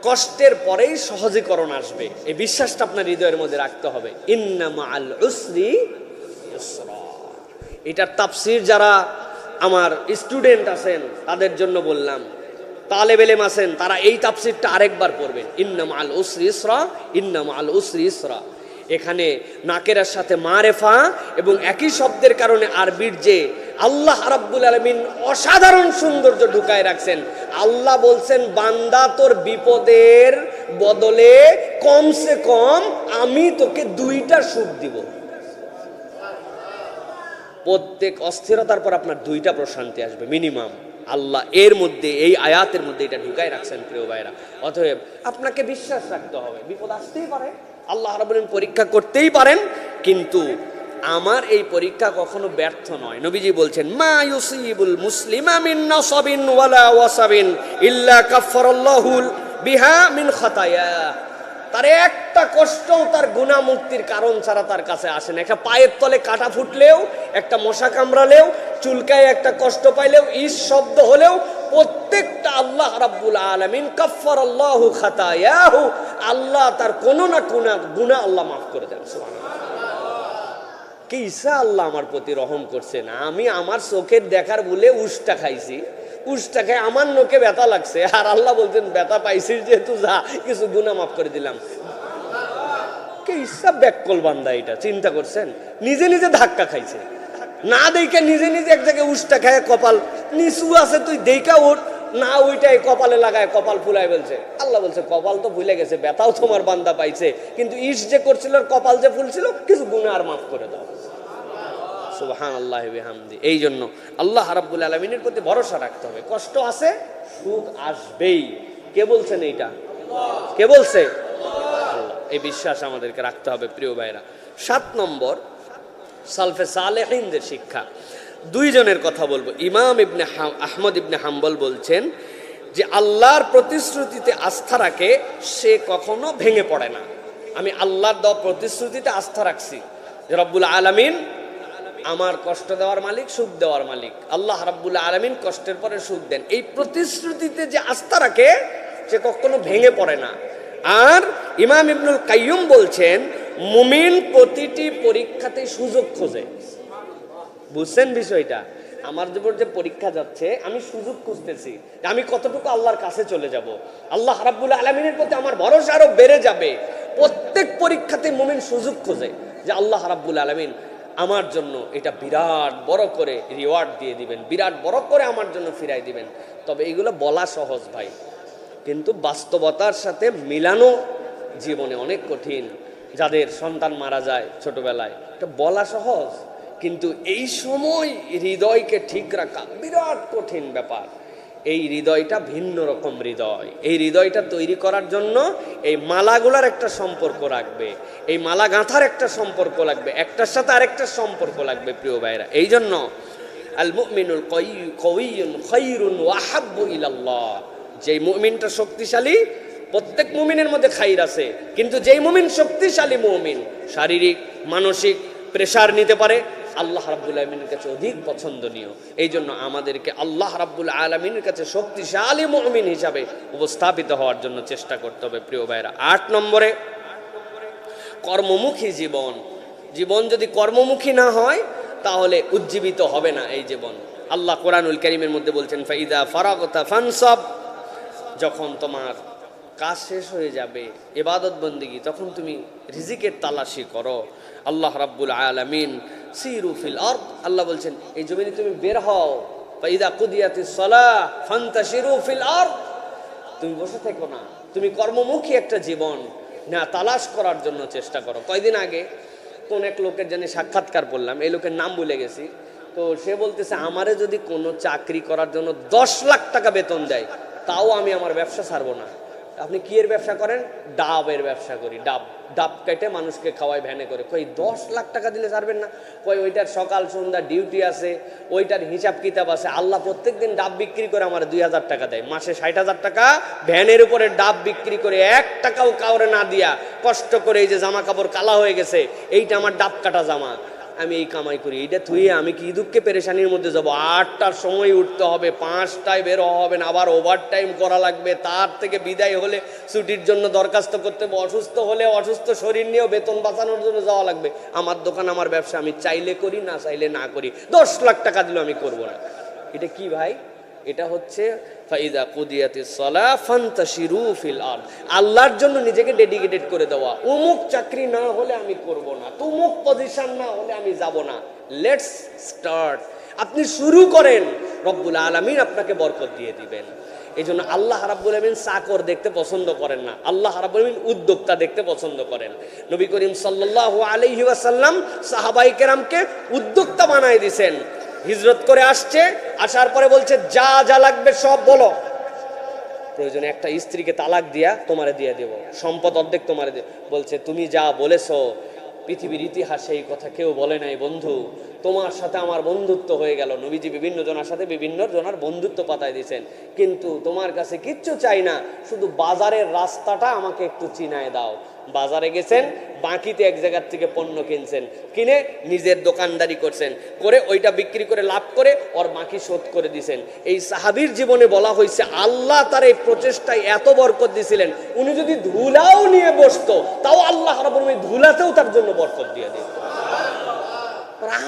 কষ্টের পরেই সহজীকরণ আসবে, এই বিশ্বাসটা আপনার হৃদয়ের মধ্যে রাখতে হবে। ইন্না মাআল উসরি ইউসরা। এটার তাফসীর যারা আমার স্টুডেন্ট আছেন তাদের জন্য বললাম, তালেব ইলম আছেন তারা এই তাফসীরটা আরেকবার পড়বেন। ইন্না মাআল উসরি ইসরা, ইন্না মাআল উসরি ইসরা। এখানে নাকেরার সাথে মারেফা এবং একই শব্দের কারণে আরবির যে আল্লাহ রাব্বুল আলামিন অসাধারণ সৌন্দর্য ঢুকায় রাখছেন। আল্লাহ বলছেন বান্দা তোর বিপদের বদলে কমসে কম আমি তোকে 2টা সুখ দিব। প্রত্যেক অস্থিরতার পর আপনার 2টা প্রশান্তি আসবে মিনিমাম। আল্লাহ এর মধ্যে, এই আয়াতের মধ্যে এটা ঢুকায় রাখছেন প্রিয় ভাইরা। অতএব আপনাকে বিশ্বাস রাখতে হবে, বিপদ আসতেই পারে, আল্লাহ রাব্বুল আলামিন পরীক্ষা করতেই পারেন, কিন্তু আমার এই পরীক্ষা কখনো ব্যর্থ নয়। নবীজি বলছেন মা ইউসিবুল মুসলিমা মিন নাসাবিন ওয়ালা ওয়াসাবিন ইল্লা কাফফারাল্লাহু বিহা মিন খাতায়া। তার একটা কষ্ট তার গুনাহ মুক্তির কারণ ছাড়া তার কাছে আসে না। একটা পায়ের তলে কাটা ফুটলেও, একটা মশা কামড়ালেও, চুলকায় একটা কষ্ট পাইলেও, ইস শব্দ হলেও, প্রত্যেকটা আল্লাহ রাব্বুল আলামিন কাফফারাল্লাহু খাতায়াহু, আল্লাহ তার কোনো না কোনো গুনাহ আল্লাহ মাফ করে দেন। সুবহানাল্লাহ। কি ঈসা আল্লাহ আমার প্রতি রহম করছেন। আমি আমার চোখের দেখার বলে উষ্টা খাইছি, উষ্টা খাই আমার নোকে ব্যথা লাগছে, আর আল্লাহ বলছেন ব্যথা পাইছিস যেহেতু যা কিছু গুনাহ মাফ করে দিলাম। কে ঈসা ব্যাককল বান্দা, এটা চিন্তা করছেন? নিজে নিজে ধাক্কা খাইছে, না দেখে নিজে নিজে এক জায়গায় উষ্টা খায়, কপাল নিচু আছে, তুই দেখা ওঠ না, ওইটাই কপালে লাগায় কপাল ফুলাই বলছে। আল্লাহ বলছে কপাল তো ভুলে গেছে, ব্যথাও তোমার বান্দা পাইছে, কিন্তু ইস যে করছিল, কপাল যে ফুলছিল, কিছু গুনাহ আর মাফ করে দাও। সুবহানাল্লাহি বিহামদি। এই জন্য আল্লাহ রাব্বুল আলামিনের প্রতি ভরসা রাখতে হবে। কষ্ট আছে, সুখ আসবেই। কে বলছেন এইটা? কে বলছে? আল্লাহ। এই বিশ্বাস আমাদেরকে রাখতে হবে প্রিয় ভাইরা। 7 নম্বর, সালফে সালেহিনদের শিক্ষা। 2 জনের কথা বলবো। ইমাম ইবনে আহমদ ইবনে হাম্বল বলছেন যে আল্লাহর প্রতিশ্রুতিতে আস্থা রাখে সে কখনো ভেঙে পড়ে না। আমি আল্লাহর দেওয়া প্রতিশ্রুতিতে আস্থা রাখছি যে রব্বুল আলামিন আমার কষ্ট দেওয়ার মালিক, সুখ দেওয়ার মালিক। আল্লাহ রাব্বুল আলামিন কষ্টের পরে সুখ দেন। এই প্রতিশ্রুতিতে যে আস্থা রাখে সে কখনো ভেঙে পড়ে না। আর ইমাম ইবনুল কাইয়ুম বলছেন মুমিন প্রতিটি পরীক্ষাতে সুযোগ খোঁজে। বুঝছেন বিষয়টা? আমার উপর যে পরীক্ষা যাচ্ছে, আমি সুযোগ খুঁজতেছি আমি কতটুকু আল্লাহর কাছে চলে যাব, আল্লাহ রাব্বুল আলামিনের প্রতি আমার ভরসা আরো বেড়ে যাবে। প্রত্যেক পরীক্ষাতে মুমিন সুযোগ খোঁজে যে আল্লাহ রাব্বুল আলামিন আমার জন্য এটা বিরাট বড় করে রিওয়ার্ড দিয়ে দিবেন, বিরাট বড় করে আমার জন্য ফিরাই দিবেন। তবে এগুলো বলা সহজ ভাই, কিন্তু বাস্তবতার সাথে মিলানো জীবনে অনেক কঠিন। যাদের সন্তান মারা যায় ছোটবেলায়, এটা বলা সহজ, কিন্তু এই সময় হৃদয়কে ঠিক রাখা বিরাট কঠিন ব্যাপার। এই হৃদয়টা ভিন্ন রকম হৃদয়। এই হৃদয়টা তৈরি করার জন্য এই মালাগুলার একটা সম্পর্ক রাখবে, এই মালা গাঁথার একটা সম্পর্ক লাগবে, একটার সাথে আরেকটার সম্পর্ক লাগবে প্রিয় ভাইরা। এই জন্য আল মুমিনুল কওয়িয়্যুন খায়রুন ওয়া আহাব্বু ইলাল্লাহ, যেই মুমিনটা শক্তিশালী, প্রত্যেক মুমিনের মধ্যে খাইর আছে, কিন্তু যেই মুমিন শক্তিশালী মুমিন, শারীরিক মানসিক প্রেসার নিতে পারে, আল্লাহ রাব্বুল আলামিনের কাছে অধিক পছন্দনীয়। এই জন্য আমাদেরকে আল্লাহ রাব্বুল আলামিনের কাছে শক্তিশালী মুমিন হিসাবে উপস্থাপিত হওয়ার জন্য চেষ্টা করতে হবে প্রিয় ভাইরা। 8 নম্বরে কর্মমুখী জীবন। জীবন যদি কর্মমুখী না হয় তাহলে উজ্জীবিত হবে না এই জীবন। আল্লাহ কোরআনুল কারীমের মধ্যে বলছেন, ফাইদা ফারাগতা ফানসাব, যখন তোমার কাজ শেষ হয়ে যাবে ইবাদত বন্দেগী, তখন তুমি রিজিকের তালাশি করো। আল্লাহ রাব্বুল আলামিন সিরু ফিল আরদ, আল্লাহ বলছেন এই জমিনে তুমি বের হও। ফাইদা কুদিয়াতিস সালাহ ফান্তাশিরু ফিল আরদ, তুমি বসে থেকো না, তুমি কর্মমুখী একটা জীবন না তালাশ করার জন্য চেষ্টা করো। কয়দিন আগে কোন এক লোকের জন্য সাক্ষাৎকার করলাম, এই লোকের নাম ভুলে গেছি, তো সে বলতেছে আমারে যদি কোনো চাকরি করার জন্য 10 লাখ টাকা বেতন দেয় তাও আমি আমার ব্যবসা ছাড়বো না। আপনি কি এর ব্যবসা করেন? ডাবের ব্যবসা করি, ডাব কেটে মানুষকে খাওয়াই ভ্যানে করে। কই 10 লাখ টাকা দিলে ছাড়বেন না? কই ওইটার সকাল সন্ধ্যা ডিউটি আছে, ওইটার হিসাব কিতাব আছে। আল্লাহ প্রত্যেকদিন ডাব বিক্রি করে আমার 2000 টাকা দেয়, মাসে 60,000 টাকা ভ্যানের উপরে ডাব বিক্রি করে 1 টাকাও কাউরে না দিয়া কষ্ট করে এই যে জামা কাপড় কালা হয়ে গেছে, এইটা আমার ডাব কাটা জামা, আমি এই কামাই করি, এইটা থুয়ে আমি কি দুঃখে পেরেশানির মধ্যে যাব? 8টার সময় উঠতে হবে, 5টায় বের হবে না, আবার ওভার টাইম করা লাগবে, তার থেকে বিদায় হলে ছুটির জন্য দরখাস্ত করতে হবে, অসুস্থ হলে অসুস্থ শরীর নিয়েও বেতন বাঁচানোর জন্য যাওয়া লাগবে। আমার দোকান আমার ব্যবসা, আমি চাইলে করি না চাইলে না করি, 10 লাখ টাকা দিলেও আমি করব না। এটা কি ভাই? এটা হচ্ছে ফাইদা কুদিয়াতিস সালাহ ফান্তাশিরু ফিল আরদ, আল্লাহর জন্য নিজেকে ডেডিকেটেড করে দেওয়া। অমুক চাকরি না হলে আমি করব না, তুমুক পজিশন না হলে আমি যাব না। লেটস স্টার্ট, আপনি শুরু করেন, রব্বুল আলামিন আপনাকে বরকত দিয়ে দিবেন। এই জন্য আল্লাহ রাব্বুল আলামিন চাকর দেখতে পছন্দ করেন না, আল্লাহ রাব্বুল আলামিন উদ্যোক্তা দেখতে পছন্দ করেন। নবী করিম সাল্লাল্লাহু আলাইহি ওয়াসাল্লাম সাহাবায়ে কেরামকে উদ্যোক্তা বানায় দিয়েছেন। হিজরত করে আসছে, আসার পরে বলছে যা যা লাগবে সব বলো, প্রয়োজনে একটা স্ত্রীকে তালাক দিয়া তোমারে দিয়ে দেব, সম্পদ অর্ধেক তোমারে দেব। বলছে তুমি যা বলেছো পৃথিবীর ইতিহাসে এই কথা কেউ বলে নাই বন্ধু, তোমার সাথে আমার বন্ধুত্ব হয়ে গেল। নবীজি বিভিন্ন জনের সাথে বিভিন্ন জনের বন্ধুত্ব পাতায় দিয়েছেন, কিন্তু তোমার কাছে কিচ্ছু চাই না, শুধু বাজারের রাস্তাটা আমাকে একটু চিনায় দাও। বাজারে গেছেন, বাকিতে এক জায়গার থেকে পণ্য কিনছেন, কিনে নিজের দোকানদারি করছেন, করে ওইটা বিক্রি করে লাভ করে ওর বাকি শোধ করে দিয়েছেন। এই সাহাবীর জীবনে বলা হয়েছে আল্লাহ তার এই প্রচেষ্টায় এত বরকত দিয়েছিলেন, উনি যদি ধুলাও নিয়ে বসতো তাও আল্লাহ রাব্বুল আলামিন ধুলাতেও তার জন্য বরকত দিয়ে দিত।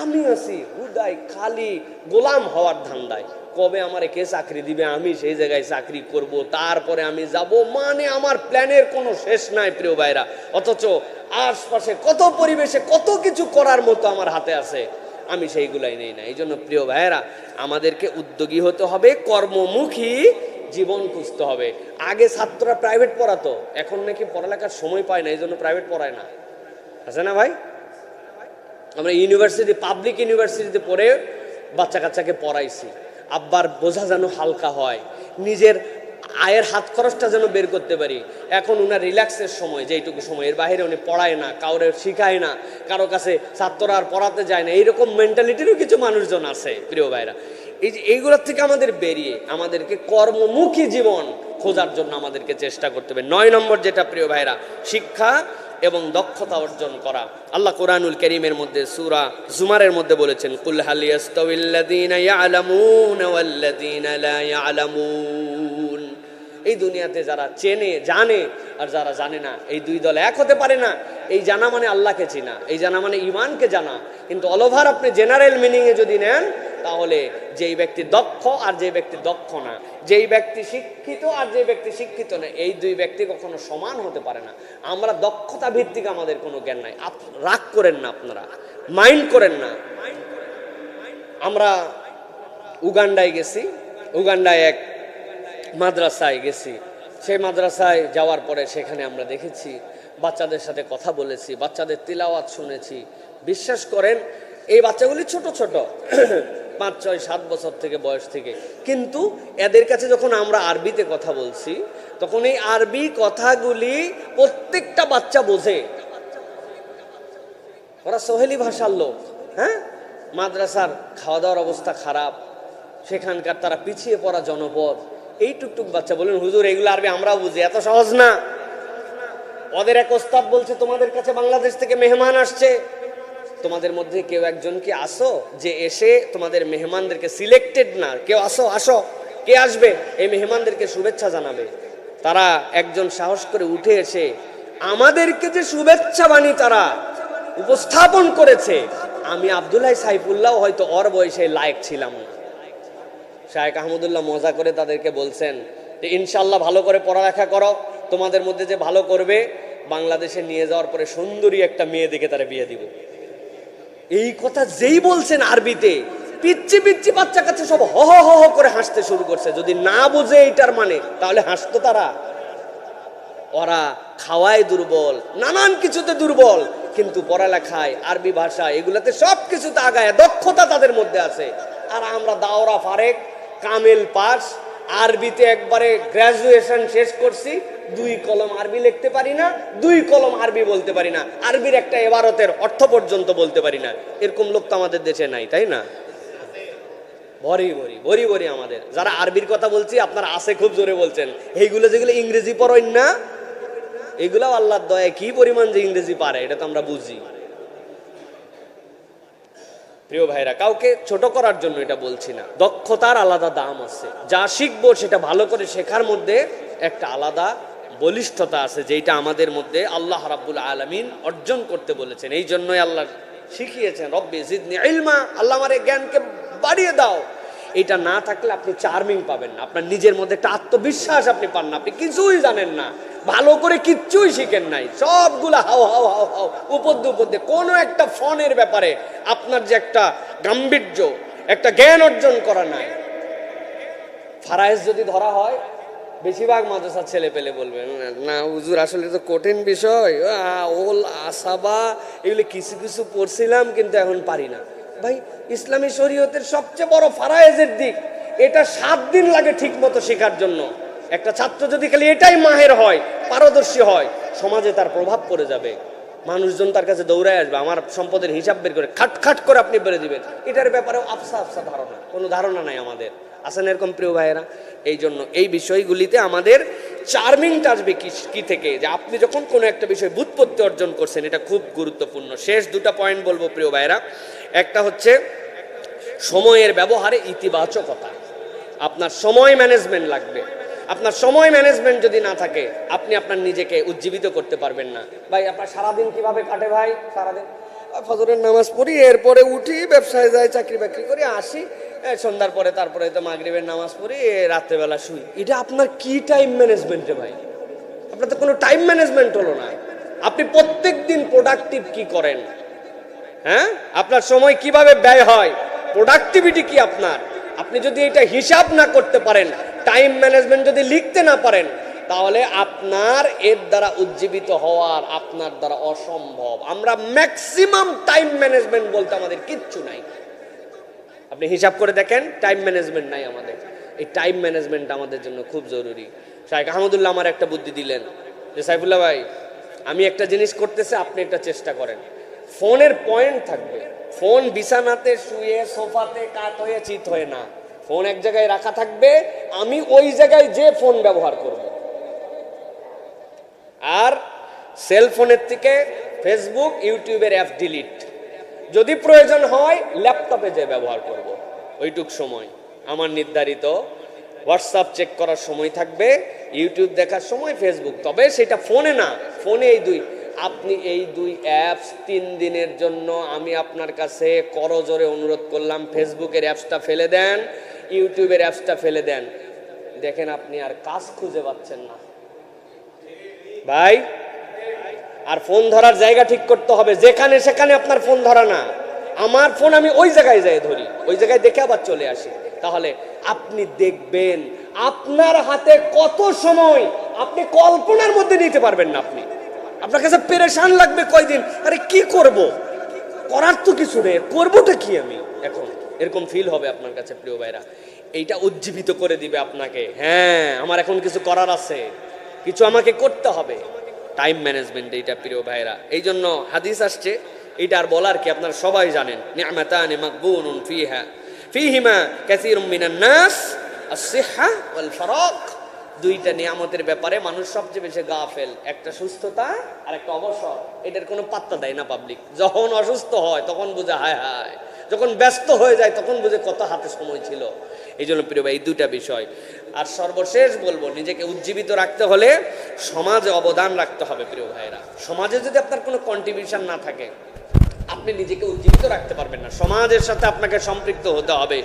আমি আছি হুদাই খালি গোলাম হওয়ার ধান্দায়, কবে আমার কে চাকরি দিবে আমি সেই জায়গায় চাকরি করব, তারপরে আমি যাব, মানে আমার প্ল্যানের কোনো শেষ নাই প্রিয় ভাইরা। অথচ আশপাশে কত পরিবেশে কত কিছু করার মতো আমার হাতে আছে, আমি সেইগুলাই নেই না। এই জন্য প্রিয় ভাইরা আমাদেরকে উদ্যোগী হতে হবে, কর্মমুখী জীবন খুঁজতে হবে। আগে ছাত্ররা প্রাইভেট পড়াতো, এখন নাকি পড়ালেখার সময় পায় না, এই জন্য প্রাইভেট পড়ায় না, আছে না ভাই? আমরা ইউনিভার্সিটি, পাবলিক ইউনিভার্সিটিতে পড়ে বাচ্চা কাচ্চাকে পড়াইছি, আব্বার বোঝা যেন হালকা হয়, নিজের আয়ের হাত খরচটা যেন বের করতে পারি। এখন উনার রিল্যাক্সের সময়, যেইটুকু সময়, এর বাইরে উনি পড়ায় না, কাউরে শিখায় না, কারো কাছে ছাত্ররা আর পড়াতে যায় না, এইরকম মেন্টালিটিরও কিছু মানুষজন আছে প্রিয় ভাইরা। এই যে এইগুলোর থেকে আমাদের বেরিয়ে আমাদেরকে কর্মমুখী জীবন খোঁজার জন্য আমাদেরকে চেষ্টা করতে হবে। 9 নম্বর যেটা প্রিয় ভাইরা, শিক্ষা এবং দক্ষতা অর্জন করা। আল্লাহ কোরআনুল কারীমের মধ্যে সূরা জুমারের মধ্যে বলেছেন, কুল হাল ইয়াস্তাউিল্লাযীনা ইয়ালামুনা ওয়াল্লাযীনা লা ইয়ালামুন। এই দুনিয়াতে যারা চেনে জানে আর যারা জানে না, এই দুই দল এক হতে পারে না। এই জানা মানে আল্লাহকে চিনা, এই জানা মানে ইমানকে জানা। কিন্তু অল ওভার আপনি জেনারেল মিনিংয়ে যদি নেন, তাহলে যেই ব্যক্তি দক্ষ আর যে ব্যক্তি দক্ষ না, যেই ব্যক্তি শিক্ষিত আর যে ব্যক্তি শিক্ষিত না, এই দুই ব্যক্তি কখনো সমান হতে পারে না। আমরা দক্ষতা ভিত্তিক আমাদের কোনো জ্ঞান নাই। রাগ করেন না আপনারা, মাইন্ড করেন না। আমরা উগান্ডায় গেছি, উগান্ডায় এক মাদ্রাসায় গেছি। সেই মাদ্রাসায় যাওয়ার পরে সেখানে আমরা দেখেছি, বাচ্চাদের সাথে কথা বলেছি, বাচ্চাদের তিলাওয়াত শুনেছি। বিশ্বাস করেন এই বাচ্চাগুলি ছোট ছোট 5, 6, 7 বছর থেকে বয়স থেকে, কিন্তু এদের কাছে যখন আমরা আরবিতে কথা বলছি তখন এই আরবি কথাগুলি প্রত্যেকটা বাচ্চা বোঝে। ওরা সোহেলি ভাষার লোক। হ্যাঁ, মাদ্রাসার খাওয়া দাওয়ার অবস্থা খারাপ, সেখানকার তারা পিছিয়ে পড়া জনপদ। এই টুকটুক বাচ্চা বলেন, হুজুর এগুলো আরবি আমরাও বুঝি, এত সহজ না। ওদের এক ওস্তাদ বলছে, তোমাদের কাছে বাংলাদেশ থেকে মেহমান আসছে, তোমাদের মধ্যে কেউ একজন কি আসো যে এসে তোমাদের মেহমানদেরকে, সিলেক্টেড না কেউ, আসো আসো, কে আসবে এই মেহমানদেরকে শুভেচ্ছা জানাবে। তারা একজন সাহস করে উঠে এসে আমাদেরকে যে শুভেচ্ছা বাণী তারা উপস্থাপন করেছে, আমি আব্দুল্লাহ সাইফুল্লাহ হয়তো ওর বয়সে লায়ক ছিলাম না। শায়েখ আহমদুল্লাহ মজা করে তাদেরকে বলছেন যে ইনশাল্লাহ ভালো করে পড়ালেখা করো, তোমাদের মধ্যে যে ভালো করবে বাংলাদেশে নিয়ে যাওয়ার পরে সুন্দরী একটা মেয়ে দেখে তারা বিয়ে দিব। এই কথা যেই বলছেন আরবিতে, পিচ্ছি পিচ্ছি বাচ্চা কাছে সব হ হ হ করে হাসতে শুরু করছে। যদি না বুঝে এইটার মানে তাহলে হাসতো তারা। ওরা খাওয়ায় দুর্বল, নানান কিছুতে দুর্বল, কিন্তু পড়ালেখায়, আরবি ভাষা, এগুলাতে সব কিছুতে আগায়, দক্ষতা তাদের মধ্যে আছে। আর আমরা দাওরা ফারেক, কামেল পাস, আরবিতে একবারে গ্রাজুয়েশন শেষ করছি, 2 কলম আরবি লিখতে পারি না, 2 কলম আরবি বলতে পারি না, আরবির একটা ইবারতের অর্থ পর্যন্ত বলতে পারি না। এরকম লোক তো আমাদের দেশে নাই, তাই না? ভরি ভরি ভরি ভরি আমাদের যারা আরবির কথা বলছি, আপনারা আছে খুব জোরে বলছেন। এইগুলো যেগুলো ইংরেজি পড়েন না, এগুলাও আল্লাহর দয়ায় কি পরিমাণ যে ইংরেজি পারে এটা তো আমরা বুঝি। প্রিয় ভাইরা, কাউকে ছোট করার জন্য এটা বলছি না, দক্ষতার আলাদা দাম আছে। যা শিখবো সেটা ভালো করে শেখার মধ্যে একটা আলাদা বলিষ্ঠতা আছে, যেটা আমাদের মধ্যে আল্লাহ রাব্বুল আলামিন অর্জন করতে বলেছেন। এই জন্যই আল্লাহ শিখিয়েছেন, রব্বি জিদনি ইলমা, আল্লাহ আমারে জ্ঞানকে বাড়িয়ে দাও। এটা না থাকলে আপনি চার্মিং পাবেন না, আপনার নিজের মধ্যে একটা আত্মবিশ্বাস আপনি পান না, আপনি কিছুই জানেন না, ভালো করে কিচ্ছুই শিখেন নাই, সবগুলা হাও হাও হাও হাও উপদ্যে উপদ্যে। কোনো একটা ফোনের ব্যাপারে আপনার যে একটা গাম্ভীর্য, একটা জ্ঞান অর্জন করা নাই। ফারায়েজ যদি ধরা হয়, বেশিরভাগ মাদ্রাসার ছেলে পেলে বলবে না হুজুর আসলে তো কঠিন বিষয়, ওল আসাবা এগুলো কিছু কিছু পড়ছিলাম কিন্তু এখন পারি না। ভাই, ইসলামী শরীয়তের সবচেয়ে বড় ফারায়েজের দিক, এটা 7 দিন লাগে ঠিক মতো শেখার জন্য। একটা ছাত্র যদি খালি এটাই মাহের হয়, পারদর্শী হয়, সমাজে তার প্রভাব পড়ে যাবে, মানুষজন তার কাছে দৌড়ায় আসবে, আমার সম্পদের হিসাব বের করে খাট খাট করে আপনি বেড়ে দিবেন। এটার ব্যাপারেও আফসা আফসা ধারণা, কোনো ধারণা নাই আমাদের, আসেন এরকম প্রিয় ভাইয়েরা। এই জন্য এই বিষয়গুলিতে আমাদের চার্মিংটা আসবে কি থেকে, যে আপনি যখন কোনো একটা বিষয় বুৎপত্তি অর্জন করছেন, এটা খুব গুরুত্বপূর্ণ। শেষ 2টা পয়েন্ট বলবো প্রিয় ভাইয়েরা। একটা হচ্ছে সময়ের ব্যবহারে ইতিবাচকতা। আপনার সময় ম্যানেজমেন্ট লাগবে। আপনার সময় ম্যানেজমেন্ট যদি না থাকে, আপনি আপনার নিজেকে উজ্জীবিত করতে পারবেন না। ভাই, আপনার সারাদিন কিভাবে কাটে? ভাই, সারাদিন ফজরের নামাজ পড়ি, এরপরে উঠি, ব্যবসায় যাই, চাকরি বাকরি করে আসি, সন্ধ্যার পরে তারপরে তো মাগরিবের নামাজ পড়ি, রাত্রেবেলা শুই। এটা আপনার কি টাইম ম্যানেজমেন্টে? ভাই, আপনার তো কোনো টাইম ম্যানেজমেন্ট হলো না। আপনি প্রত্যেক দিন প্রোডাক্টিভ কি করেন? হ্যাঁ, আপনার সময় কিভাবে ব্যয় হয়, প্রোডাক্টিভিটি কি আপনার? আপনি যদি এটা হিসাব না করতে পারেন, টাইম ম্যানেজমেন্ট যদি লিখতে না পারেন, তাহলে আপনার এর দ্বারা উজ্জীবিত হওয়ার আপনার দ্বারা অসম্ভব। আমরা ম্যাক্সিমাম টাইম ম্যানেজমেন্ট বলতে আমাদের কিচ্ছু নাই। আপনি হিসাব করে দেখেন, টাইম ম্যানেজমেন্ট নাই আমাদের। এই টাইম ম্যানেজমেন্ট আমাদের জন্য খুব জরুরি। শাইখ আহমদুল্লাহ আমার একটা বুদ্ধি দিলেন যে, সাইফুল্লাহ ভাই, আমি একটা জিনিস করতেছি, আপনি একটা চেষ্টা করেন। ফোনের পয়েন্ট থাকবে, ফোন বিছানাতে শুয়ে সোফাতে কাত হয়ে চিত হয়ে না, ফোন এক জায়গায় রাখা থাকবে, আমি ওই জায়গায় যে ফোন ব্যবহার করব। আর সেলফোনের থেকে ফেসবুক, ইউটিউবের অ্যাপ ডিলিট, যদি প্রয়োজন হয় ল্যাপটপে যে ব্যবহার করব। ওইটুক সময় আমার নির্ধারিত হোয়াটসঅ্যাপ চেক করার সময় থাকবে, ইউটিউব দেখার সময় ফেসবুক, তবে সেটা ফোনে না। ফোনে এই দুই, আপনি এই 2 অ্যাপস 3 দিনের জন্য আমি আপনার কাছে করজোরে অনুরোধ করলাম, ফেসবুকের অ্যাপসটা ফেলে দেন, ইউটিউবের অ্যাপসটা ফেলে দেন। দেখেন আপনি আর কাজ খুঁজে পাচ্ছেন না ভাই। আর ফোন ধরার জায়গা ঠিক করতে হবে, যেখানে সেখানে আপনার ফোন ধরা না। আমার ফোন আমি ওই জায়গায় যাই ধরি, ওই জায়গায় দেখে আবার চলে আসি। তাহলে আপনি দেখবেন আপনার হাতে কত সময় আপনি কল্পনার মধ্যে নিতে পারবেন না। আপনার কাছে পেরেশান লাগবে কয়দিন, আরে কি করব, করার তো কিছু নেই, করবোটা কি আমি এখন, এরকম ফিল হবে আপনার কাছে প্রিয় ভাইরা। এইটা উজ্জীবিত করে দিবে আপনাকে, হ্যাঁ আমার এখন কিছু করার আছে, কিছু আমাকে করতে হবে। টাইম ম্যানেজমেন্ট এইটা প্রিয় ভাইরা। এই জন্য হাদিস আসছে, এইটা আর বলার কি, আপনারা সবাই জানেন, নি'মাতানি মাগবুনুন ফিহিমা কাসীরুম মিনান নাস আস-সিহহা ওয়াল ফারাগ। দুইটা নিয়ামতের ব্যাপারে মানুষ সবচেয়ে বেশি গাফেল, একটা সুস্থতা আর একটা অবসর। এটার কোনো পাত্তা দেয় না পাবলিক। যখন অসুস্থ হয় তখন বুঝে হায় হায়, যখন ব্যস্ত হয়ে যায় তখন বুঝে কত হাতে সময় ছিল। এই জন্য প্রিয় ভাই এই দুইটা বিষয়। আর সর্বশেষ বলবো, নিজেকে উজ্জীবিত রাখতে হলে সমাজে অবদান রাখতে হবে প্রিয় ভাইরা। সমাজে যদি আপনার কোনো কন্ট্রিবিউশন না থাকে, আপনি নিজেকে উজ্জীবিত রাখতে পারবেন না। সমাজের সাথে আপনাকে সম্পৃক্ত হতে হবে,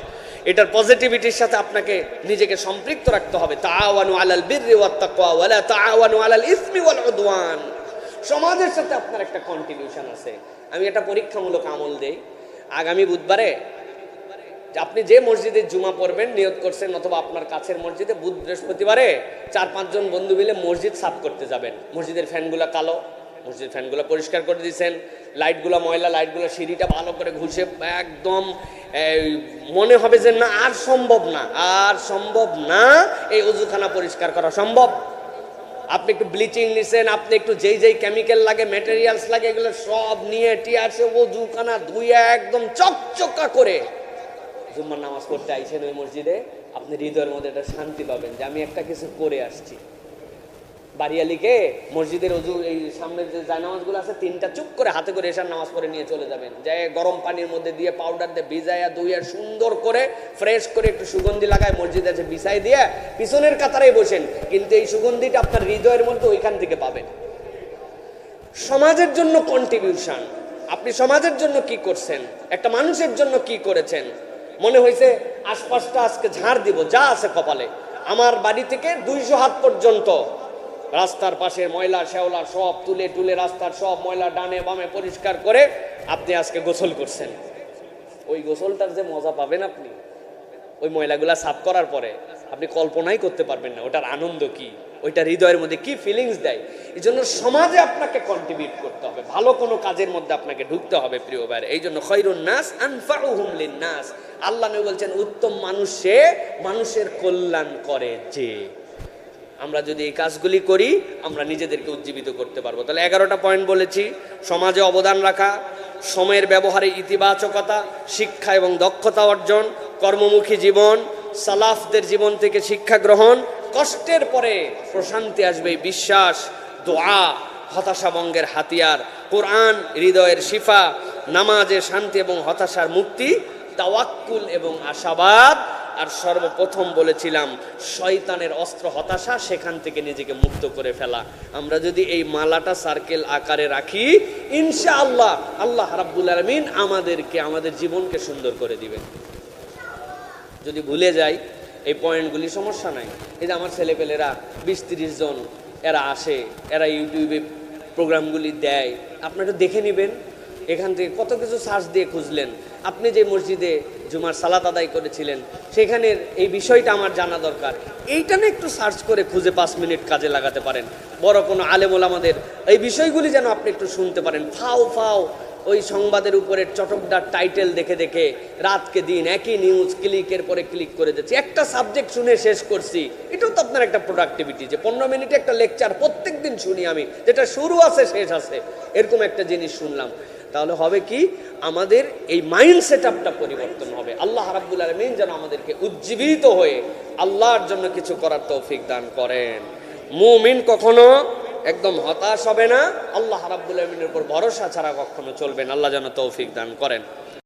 এটার পজিটিভিটির সাথে আপনাকে নিজেকে সম্পৃক্ত রাখতে হবে। তাআওয়ানু আলাল বিররি ওয়াত তাকওয়া ওয়া লা তাআওয়ানু আলাল ইসমি ওয়াল উদওয়ান। সমাজের সাথে আপনার একটা কন্ট্রিবিউশন আছে। আমি একটা পরীক্ষামূলক আমল দেই, আগামী বুধবারে আপনি যে মসজিদে জুমা পড়বেন নিয়ত করছেন, অথবা আপনার কাছের মসজিদে বুধ বৃহস্পতিবারে 4-5 জন বন্ধু মিলে মসজিদ সাফ করতে যাবেন। মসজিদের ফ্যানগুলো কালো, মসজিদ ফ্যানগুলো পরিষ্কার করে দিয়েছেন, লাইটগুলো ময়লা, লাইটগুলো সিঁড়িটা ভালো করে ঘুষে একদম মনে হবে যে না আর সম্ভব না, আর সম্ভব না এই অজুখানা পরিষ্কার করা সম্ভব। আপনি একটু ব্লিচিং নিছেন, আপনি একটু যেই যেই কেমিক্যাল লাগে, ম্যাটেরিয়ালস লাগে, এগুলো সব নিয়ে টিয়ারসে অজুখানা ধুইয়া একদম চকচকা করে জুম্মার নামাজ পড়তে আইছেন ওই মসজিদে, আপনি হৃদয়ের মধ্যে একটা শান্তি পাবেন যে আমি একটা কিছু করে আসছি। বাড়িয়ালিকে মসজিদের অজু এই সামনের যে জায়নামাজগুলো আছে 3টা চুপ করে হাতে করে এসার নামাজ পড়ে নিয়ে চলে যাবেন, যে গরম পানির মধ্যে দিয়ে পাউডার দিয়ে ভিজাইয়া ধুইয়া সুন্দর করে ফ্রেশ করে একটু সুগন্ধি লাগায় মসজিদে আছে বিছাই দিয়ে পিছনের কাতারেই বসেন, কিন্তু এই সুগন্ধিটা আপনার হৃদয়ের মধ্যে ওইখান থেকে পাবেন। সমাজের জন্য কন্ট্রিবিউশন, আপনি সমাজের জন্য কি করছেন, একটা মানুষের জন্য কি করেছেন। মনে হয়েছে আশপাশটা আজকে ঝাড় দিব, যা আছে কপালে, আমার বাড়ি থেকে 200 হাত পর্যন্ত রাস্তার পাশে ময়লা শ্যাওলা সব তুলে তুলে রাস্তার সব ময়লা ডানে বামে পরিষ্কার করে আপনি আজকে গোসল করছেন। ওই গোসলটার যে মজা পাবেন আপনি ওই ময়লাগুলা সাফ করার পরে, আপনি কল্পনাই করতে পারবেন না ওটার আনন্দ কি, ওইটা হৃদয়ের মধ্যে কি ফিলিংস দেয়। এই জন্য সমাজে আপনাকে কন্ট্রিবিউট করতে হবে, ভালো কোনো কাজের মধ্যে আপনাকে ঢুকতে হবে প্রিয় ভাই। এই জন্য খায়রুন নাস আনফাউহুম লিন-নাস, আল্লাহ নবী বলছেন উত্তম মানুষ সে মানুষের কল্যাণ করে যে। আমরা যদি এই কাজগুলি করি আমরা নিজেদেরকে উজ্জীবিত করতে পারবো। তাহলে 11টা পয়েন্ট বলেছি। সমাজে অবদান রাখা, সময়ের ব্যবহারে ইতিবাচকতা, শিক্ষা এবং দক্ষতা অর্জন, কর্মমুখী জীবন, সালাফদের জীবন থেকে শিক্ষা গ্রহণ, কষ্টের পরে প্রশান্তি আসবে বিশ্বাস, দোয়া হতাশা ভঙ্গের হাতিয়ার, কোরআন হৃদয়ের শিফা, নামাজে শান্তি এবং হতাশার মুক্তি, তাওয়াক্কুল এবং আশাবাদ। আর সর্বপ্রথম বলেছিলাম শয়তানের অস্ত্র হতাশা, সেখান থেকে নিজেকে মুক্ত করে ফেলা। আমরা যদি এই মালাটা সার্কেল আকারে রাখি ইনশাআল্লাহ আল্লাহ রাব্বুল আলামিন আমাদেরকে আমাদের জীবনকে সুন্দর করে দিবেন। যদি ভুলে যাই এই পয়েন্টগুলি সমস্যা নাই। এই যে আমার ছেলেপেলেরা 20-30 জন এরা আসে, এরা ইউটিউবে প্রোগ্রামগুলি দেয়, আপনারা দেখে নেবেন। এখান থেকে কত কিছু সার্চ দিয়ে খুঁজলেন। আপনি যে মসজিদে জুমার সালাত আদায় করেছিলেন সেখানের এই বিষয়টা আমার জানা দরকার, এইটা না একটু সার্চ করে খুঁজে 5 মিনিট কাজে লাগাতে পারেন। বড় কোনো আলেম ওলামাদের এই বিষয়গুলি যেন আপনি একটু শুনতে পারেন। ফাও ফাও ওই সংবাদের উপরে চটকদার টাইটেল দেখে দেখে রাতকে দিন একই নিউজ ক্লিকের পরে ক্লিক করে দিচ্ছি। একটা সাবজেক্ট শুনে শেষ করছি, এটাও তো আপনার একটা প্রোডাক্টিভিটি, যে 15 মিনিটে একটা লেকচার প্রত্যেক দিন শুনি আমি, যেটা শুরু আছে শেষ আছে, এরকম একটা জিনিস শুনলাম। তাহলে হবে কি, আমাদের এই মাইন্ড সেটআপটা পরিবর্তন হবে। আল্লাহ রাব্বুল আলামিন যেন আমাদেরকে উজ্জীবিত হয়ে আল্লাহর জন্য কিছু করার তৌফিক দান করেন। মুমিন কখনো একদম হতাশ হবে না, আল্লাহ রাব্বুল আলামিনের উপর ভরসা ছাড়া কখনো চলবে না। আল্লাহ যেন তৌফিক দান করেন।